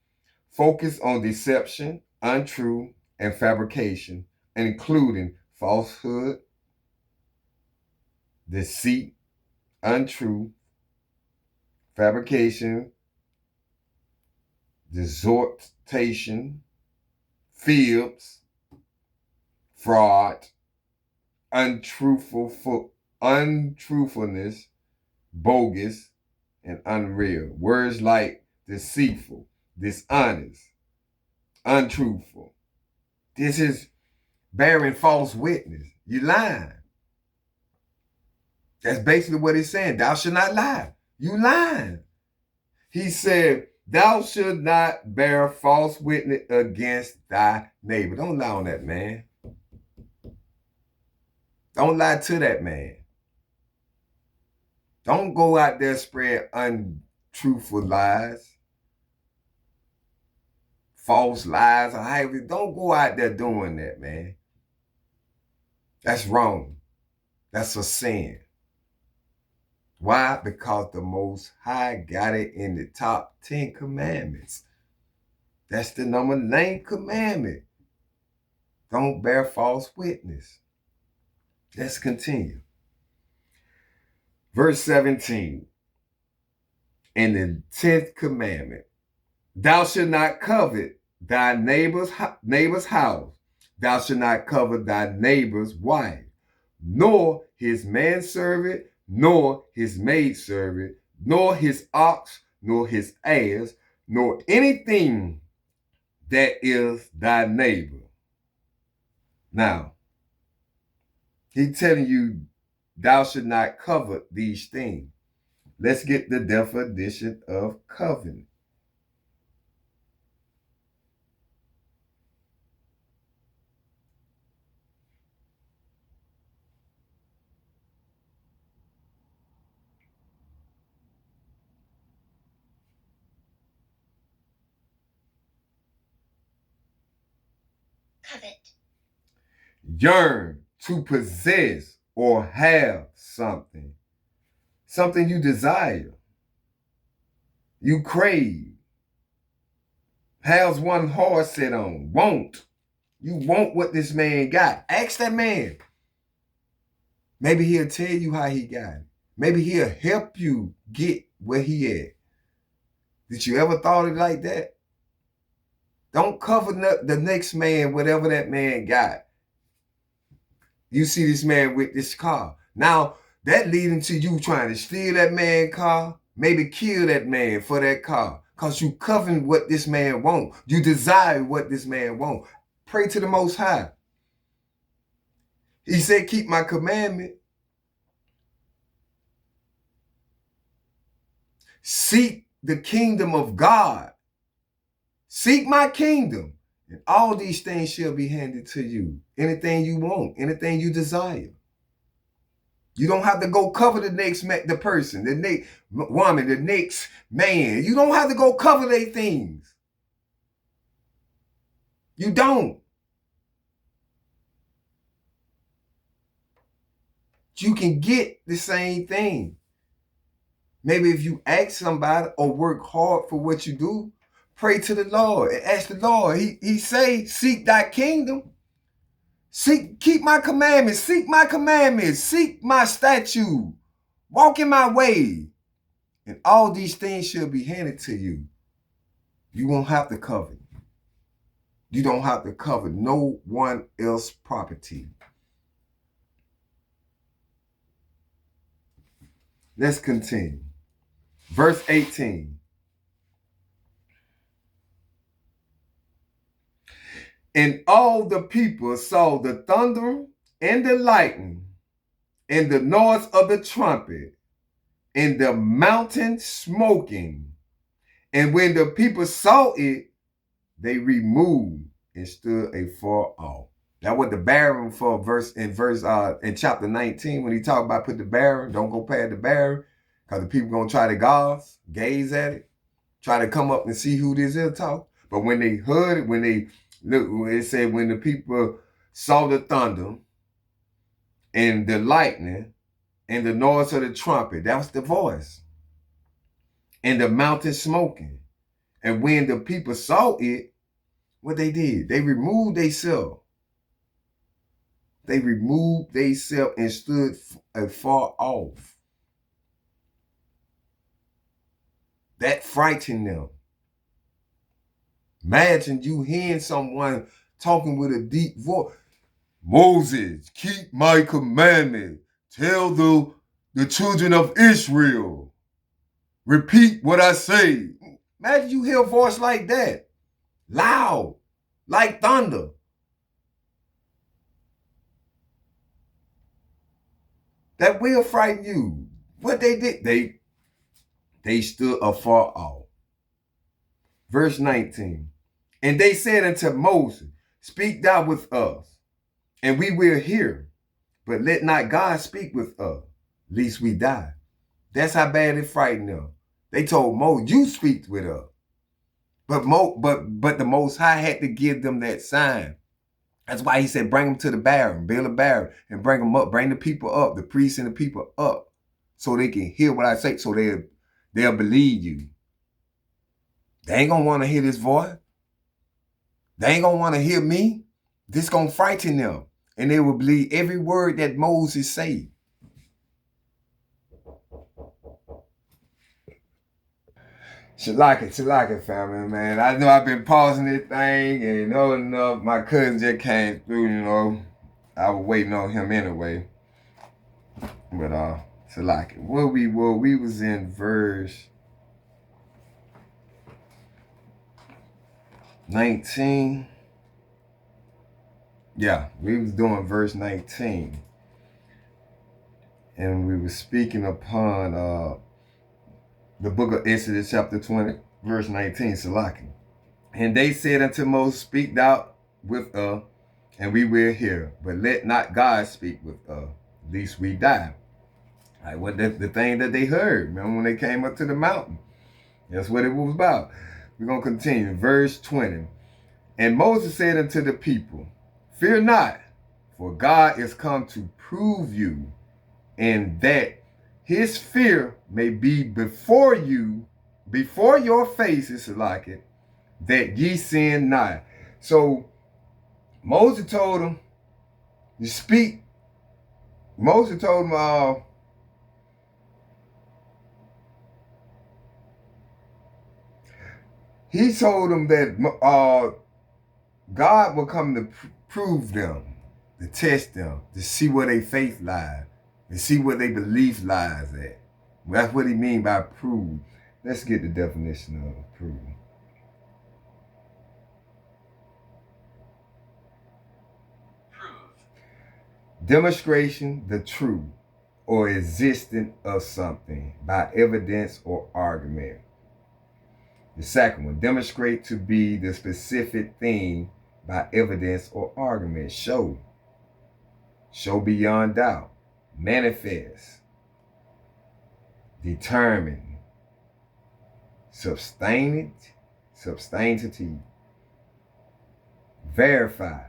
Focus on deception, untrue, and fabrication, including falsehood, deceit, untrue, fabrication, distortion, fibs, fraud, untruthfulness, bogus, and unreal. Words like deceitful, dishonest, untruthful. This is bearing false witness. You lying. That's basically what he's saying. Thou shalt not lie. You lying. He said, thou shalt not bear false witness against thy neighbor. Don't lie on that man. Don't lie to that man. Don't go out there spread untruthful lies, false lies, or however. Don't go out there doing that, man. That's wrong. That's a sin. Why? Because the Most High got it in the top 10 commandments. That's the number 9 commandment. Don't bear false witness. Let's continue. Verse 17. In the 10th commandment, thou shalt not covet thy neighbor's house. Thou shalt not covet thy neighbor's wife, nor his manservant, nor his maidservant, nor his ox, nor his ass, nor anything that is thy neighbor. Now, he's telling you, thou should not covet these things. Let's get the definition of covenant. Covet. Yearn, to possess or have something. Something you desire. You crave. Has one heart set on. Want. You want what this man got. Ask that man. Maybe he'll tell you how he got it. Maybe he'll help you get where he at. Did you ever thought it like that? Don't cover the next man, whatever that man got. You see this man with this car. Now, that leading to you trying to steal that man's car, maybe kill that man for that car. Because you covering what this man want. You desire what this man want. Pray to the Most High. He said, keep my commandment. Seek the kingdom of God. Seek my kingdom. And all these things shall be handed to you. Anything you want, anything you desire. You don't have to go cover the person, the next woman, the next man. You don't have to go cover their things. You don't. You can get the same thing. Maybe if you ask somebody or work hard for what you do, pray to the Lord and ask the Lord. He say, seek thy kingdom. Keep my commandments, seek my commandments, seek my statute, walk in my way. And all these things shall be handed to you. You won't have to cover. You don't have to cover no one else's property. Let's continue. Verse 18. And all the people saw the thunder and the lightning and the noise of the trumpet and the mountain smoking. And when the people saw it, they removed and stood afar off. That what the barren for in chapter 19, when he talked about put the barren, don't go past the barren, because the people gonna try to gaze at it, try to come up and see who this is talk. But when they heard it, when they look, it said when the people saw the thunder and the lightning and the noise of the trumpet, that was the voice. And the mountain smoking. And when the people saw it, what they did, they removed themselves. They removed themselves and stood afar off. That frightened them. Imagine you hearing someone talking with a deep voice. Moses, keep my commandment. Tell the children of Israel. Repeat what I say. Imagine you hear a voice like that. Loud, like thunder. That will frighten you. What they did, they stood afar off. Verse 19. And they said unto Moses, speak thou with us, and we will hear. But let not God speak with us, lest we die. That's how bad it frightened them. They told Moses, you speak with us. But the Most High had to give them that sign. That's why he said, bring them to the barren, build a barren, and bring them up, bring the people up, the priests and the people up, so they can hear what I say, so they'll believe you. They ain't gonna want to hear this voice. They ain't gonna want to hear me. This gonna frighten them. And they will believe every word that Moses said. Shalaka, family, man. I know I've been pausing this thing, and enough. My cousin just came through, I was waiting on him anyway. But Shalaka. Where we were, we was in verse 19. Yeah, we was doing verse 19. And we were speaking upon the book of Exodus chapter 20, verse 19, Salaki. And they said unto Moses, speak thou with us, and we will hear. But let not God speak with us, lest we die. Like what the thing that they heard. Remember when they came up to the mountain? That's what it was about. We're going to continue. Verse 20. And Moses said unto the people, fear not, for God is come to prove you, and that his fear may be before your faces, like it, that ye sin not. So Moses told him to speak. Moses told him, he told him that God will come to prove them, to test them, to see where their faith lies, to see where their belief lies at. That's what he means by prove. Let's get the definition of prove. Demonstration the truth or existence of something by evidence or argument. The second one, demonstrate to be the specific thing by evidence or argument. Show. Show beyond doubt. Manifest. Determine. Substantive. Verify.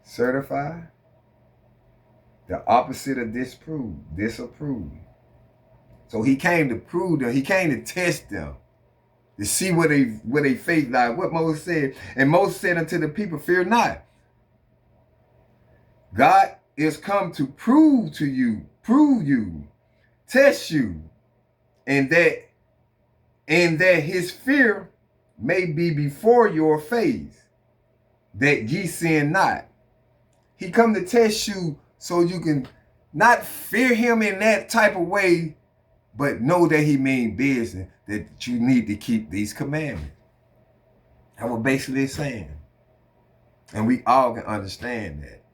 Certify. The opposite of disprove. Disapprove. So he came to prove them. He came to test them, to see where they faith lies. What Moses said, and Moses said unto the people, "Fear not. God is come to prove you, test you, and that his fear may be before your face, that ye sin not." He come to test you so you can not fear him in that type of way, but know that he mean business, that you need to keep these commandments. That's what basically it's saying. And we all can understand that.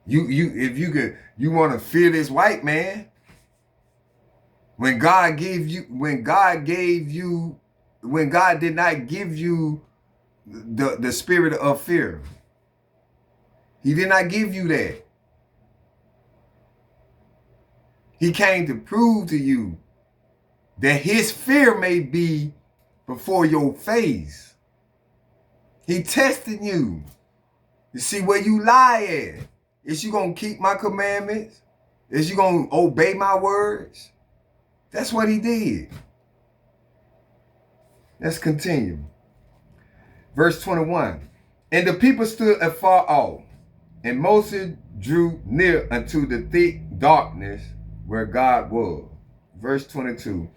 If you want to fear this white man, when God did not give you the spirit of fear. He did not give you that. He came to prove to you that his fear may be before your face. He testing you to see where you lie at. Is you going to keep my commandments? Is you going to obey my words? That's what he did. Let's continue. Verse 21. And the people stood afar off, and Moses drew near unto the thick darkness where God was. Verse 22.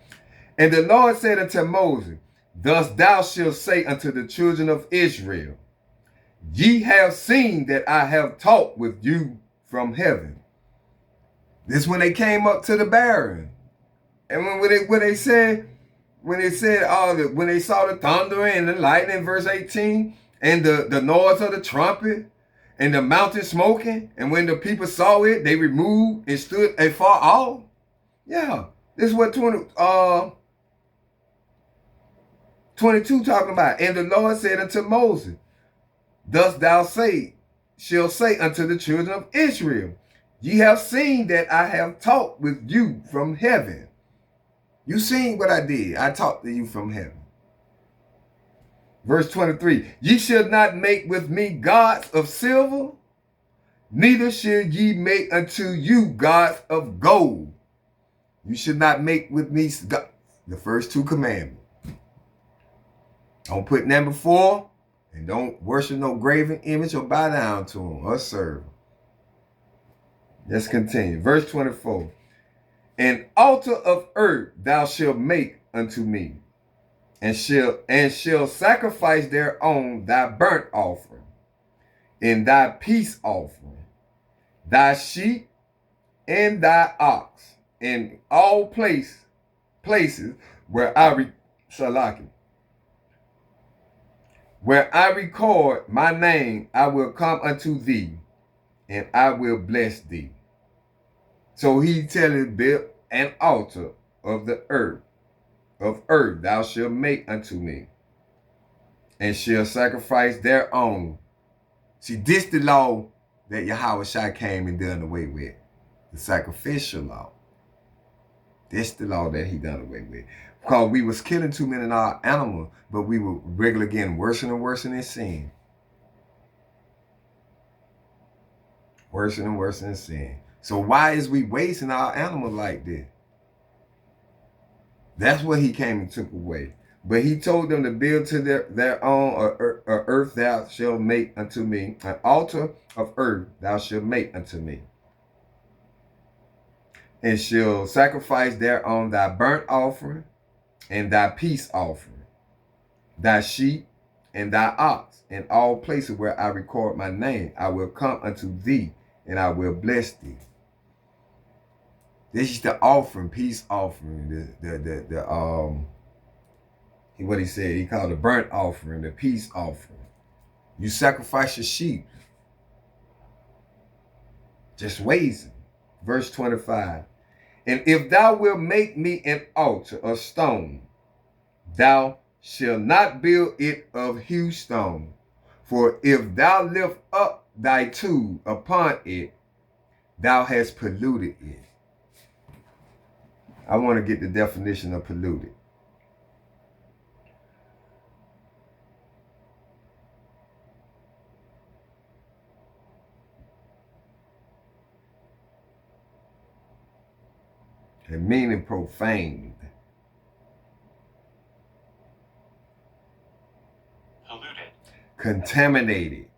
And the Lord said unto Moses, Thus thou shalt say unto the children of Israel, Ye have seen that I have talked with you from heaven. This when they came up to the barren. And when they saw the thunder and the lightning, verse 18, and the noise of the trumpet, and the mountain smoking, and when the people saw it, they removed and stood afar off. Yeah, this is what 22 talking about. And the Lord said unto Moses, Thus thou shalt say unto the children of Israel, Ye have seen that I have talked with you from heaven. You seen what I did. I talked to you from heaven. Verse 23, Ye shall not make with me gods of silver, neither shall ye make unto you gods of gold. You should not make with me the first two commandments. Don't put them before, and don't worship no graven image or bow down to them or serve them. Let's continue. Verse 24, An altar of earth thou shalt make unto me, and shall sacrifice thereon thy burnt offering, and thy peace offering, thy sheep, and thy ox, in all places where I record my name, I will come unto thee, and I will bless thee. So he telling, build an altar of the earth. Of earth thou shalt make unto me, and shall sacrifice thereon. See, this the law that Yahushua came and done away with. The sacrificial law. This the law that he done away with. Because we was killing too many of our animals, but we were regularly getting worse and worse in sin. Worse and worse in sin. So why is we wasting our animals like this? That's what he came and took away. But he told them to build to their own earth thou shalt make unto me. An altar of earth thou shalt make unto me. And shall sacrifice thereon thy burnt offering and thy peace offering, thy sheep and thy ox, in all places where I record my name. I will come unto thee, and I will bless thee. This is the offering, peace offering, what he said, he called the burnt offering, the peace offering. You sacrifice your sheep. Just raise. Verse 25. And if thou wilt make me an altar of stone, thou shalt not build it of hewn stone. For if thou lift up thy tool upon it, thou hast polluted it. I want to get the definition of polluted. And meaning profaned. Polluted. Contaminated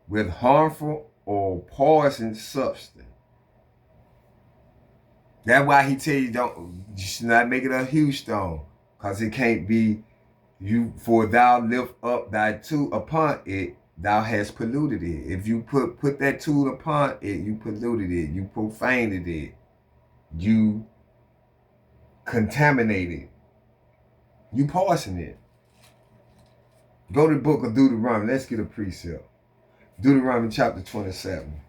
with harmful or poison substance. That's why he tell you you should not make it a huge stone, because it can't be you. For thou lift up thy tool upon it, thou hast polluted it. If you put that tool upon it, you polluted it, you profaned it, you contaminated, you poisoned it. Go to the book of Deuteronomy. Let's get a precept. Deuteronomy chapter 27.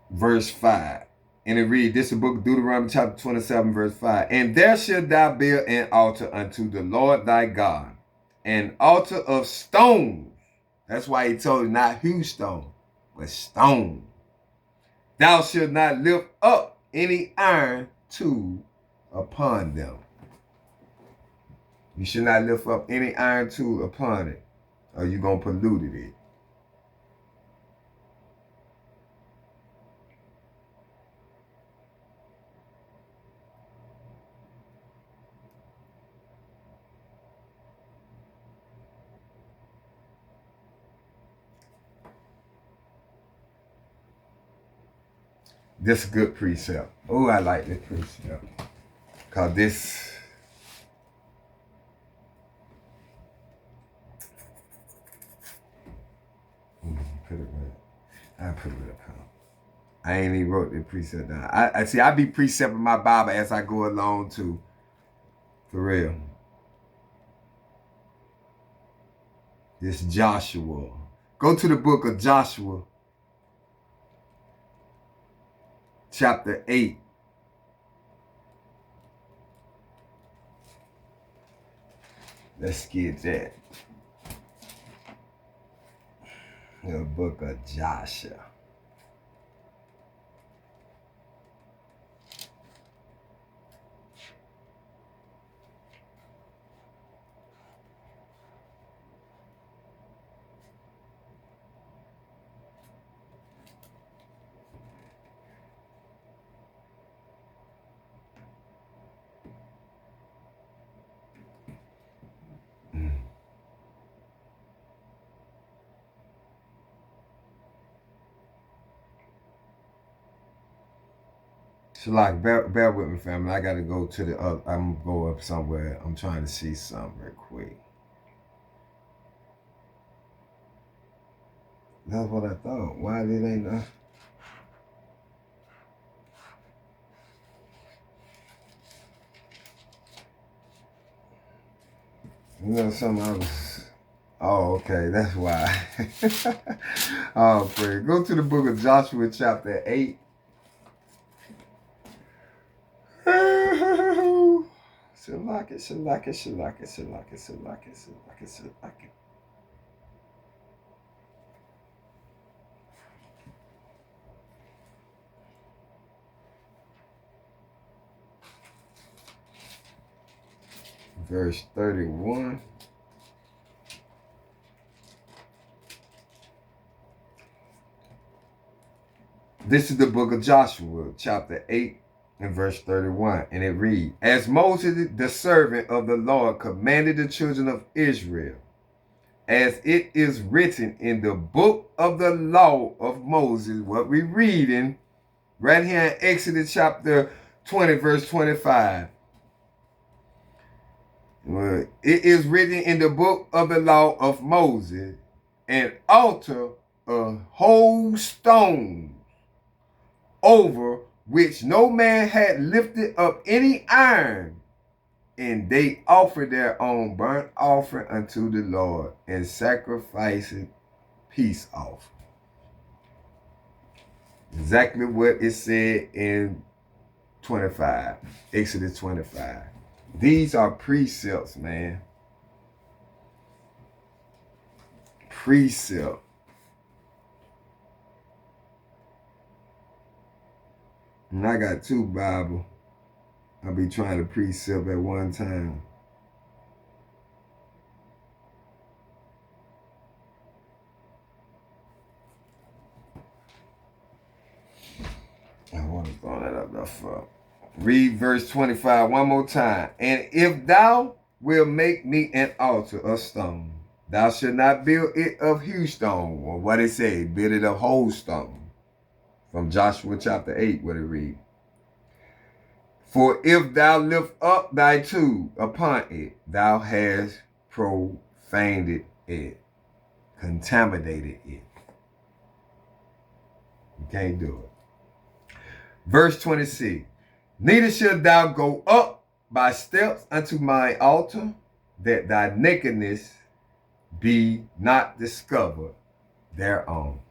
Verse 5. And it reads, this is the book of Deuteronomy chapter 27, verse 5. And there shalt thou build an altar unto the Lord thy God, an altar of stones. That's why he told you not huge stone, but stone. Thou shalt not lift up any iron tool upon them. You should not lift up any iron tool upon it, or you're going to pollute it. This is a good precept. Oh, I like this precept. Because this... Put it right. I put it up. I ain't even wrote the precept down. I see, I be precepting my Bible as I go along too. For real. This Joshua. Go to the book of Joshua. Chapter 8. Let's get that. The book of Joshua. So like, bear with me, family. I gotta go to the I'm going up somewhere. I'm trying to see something real quick. That's what I thought. Why did they not? You know, something I was. Oh, okay. That's why. Oh, pray. Go to the book of Joshua, chapter 8. Shalaka. Verse 31. This is the book of Joshua, chapter 8. In verse 31, and it reads, as Moses, the servant of the Lord, commanded the children of Israel, as it is written in the book of the law of Moses, what we reading right here in Exodus chapter 20, verse 25. It is written in the book of the law of Moses, an altar of whole stones, over which no man had lifted up any iron, and they offered their own burnt offering unto the Lord, and sacrificed peace offering. Exactly what it said in 25, Exodus 25. These are precepts, man. Precept. And I got 2 Bibles. I'll be trying to precept at one time. I want to throw that up there for. Read verse 25 one more time. And if thou wilt make me an altar of stone, thou shalt not build it of hew stone, or what it say, build it of whole stone. From Joshua chapter 8, what it read. For if thou lift up thy tool upon it, thou hast profaned it, contaminated it. You can't do it. Verse 26. Neither shalt thou go up by steps unto my altar, that thy nakedness be not discovered thereon.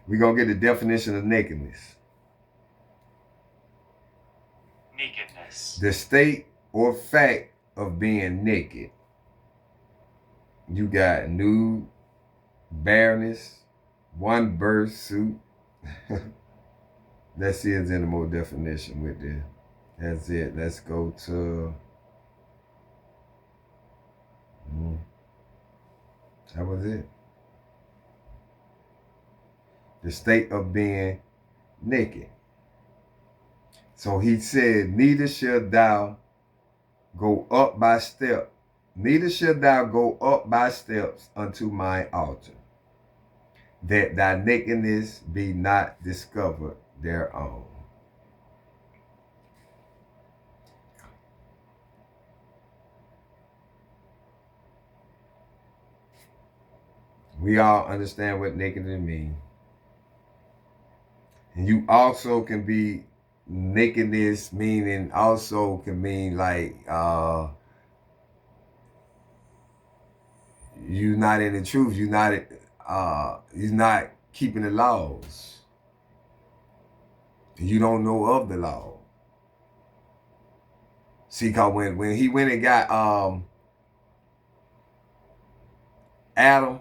We're going to get the definition of nakedness. Nakedness. The state or fact of being naked. You got nude, bareness, one birth suit. Let's see if there's any more definition with this. That's it. Let's go to... That was it. The state of being naked. So he said, neither shalt thou go up by steps, neither shalt thou go up by steps unto my altar, that thy nakedness be not discovered thereon. We all understand what nakedness means. And you also can be nakedness, meaning also can mean like you're not in the truth. You're not keeping the laws. You don't know of the law. See, cause when he went and got Adam,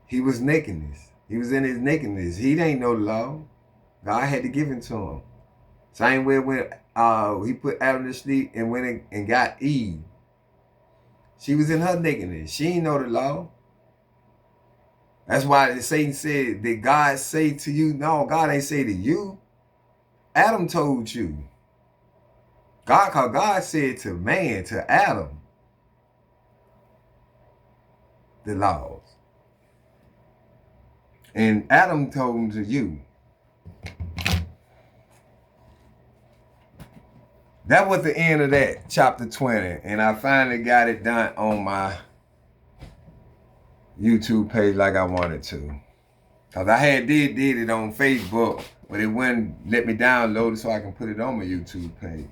he was nakedness. He was in his nakedness. He didn't know the law. God had to give it to him. Same way when he put Adam to sleep and went and got Eve. She was in her nakedness. She didn't know the law. That's why Satan said, did God say to you? No, God ain't say to you. Adam told you. God said to man, to Adam, the laws. And Adam told him to you. That was the end of that, chapter 20. And I finally got it done on my YouTube page like I wanted to. Because I did it on Facebook, but it wouldn't let me download it so I can put it on my YouTube page.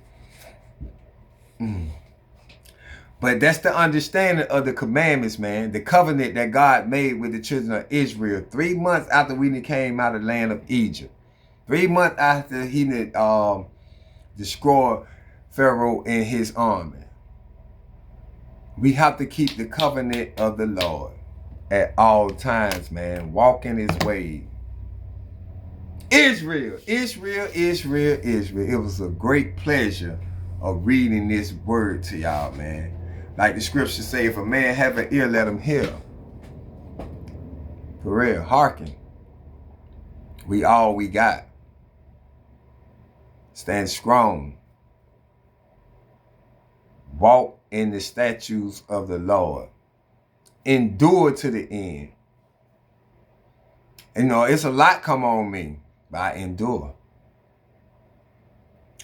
But that's the understanding of the commandments, man. The covenant that God made with the children of Israel 3 months after we came out of the land of Egypt. 3 months after he destroyed Pharaoh and his army. We have to keep the covenant of the Lord at all times, man. Walk in his way. Israel, Israel, Israel, Israel. It was a great pleasure of reading this word to y'all, man. Like the scriptures say, if a man have an ear, let him hear. For real, hearken. We all we got. Stand strong. Walk in the statutes of the Lord. Endure to the end. You know, it's a lot come on me, but I endure.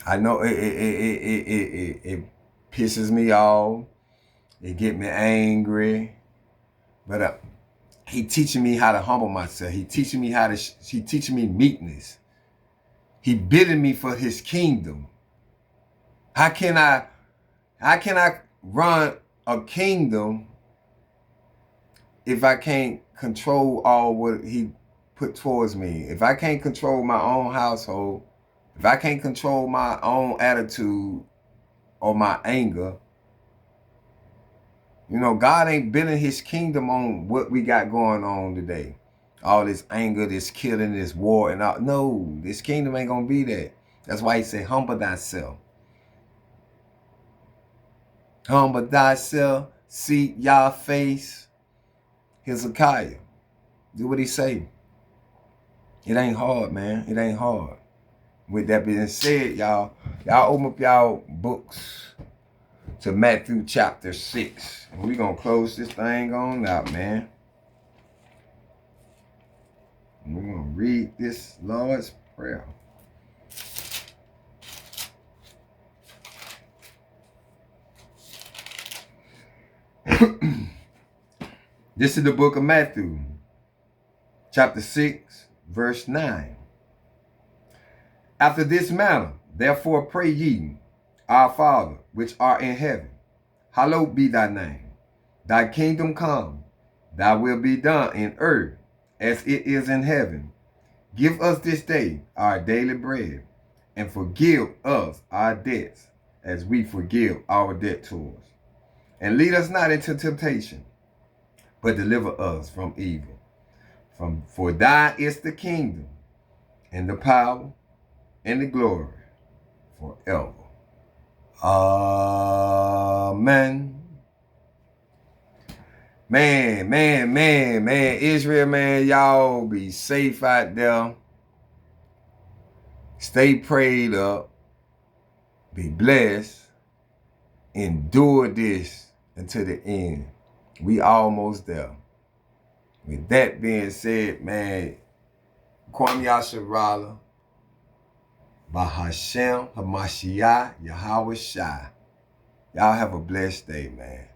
I know it pisses me off. It get me angry. But he teaching me how to humble myself. He teaching me he teaching me meekness. He bidding me for his kingdom. How can I run a kingdom if I can't control all what he put towards me? If I can't control my own household, if I can't control my own attitude or my anger, you know, God ain't building his kingdom on what we got going on today. All this anger, this killing, this war, and all. No, this kingdom ain't gonna be that. That's why he said, humble thyself. Humble thyself, seek Yah face. Hezekiah. Do what he say. It ain't hard, man. It ain't hard. With that being said, y'all open up y'all books to Matthew chapter 6. And we're going to close this thing on out, man. And we're going to read this Lord's Prayer. This is the book of Matthew, chapter 6, verse 9. After this manner, therefore pray ye, Our Father, which art in heaven, hallowed be thy name. Thy kingdom come, thy will be done in earth as it is in heaven. Give us this day our daily bread, and forgive us our debts as we forgive our debtors. And lead us not into temptation, but deliver us from evil. For thine is the kingdom, and the power, and the glory, forever. Amen. Man, Israel, man, y'all be safe out there. Stay prayed up. Be blessed. Endure this until the end. We almost there. With that being said, man, Kwame Yasharala, Bahashem, Hamashiach, Yahweh Shai. Y'all have a blessed day, man.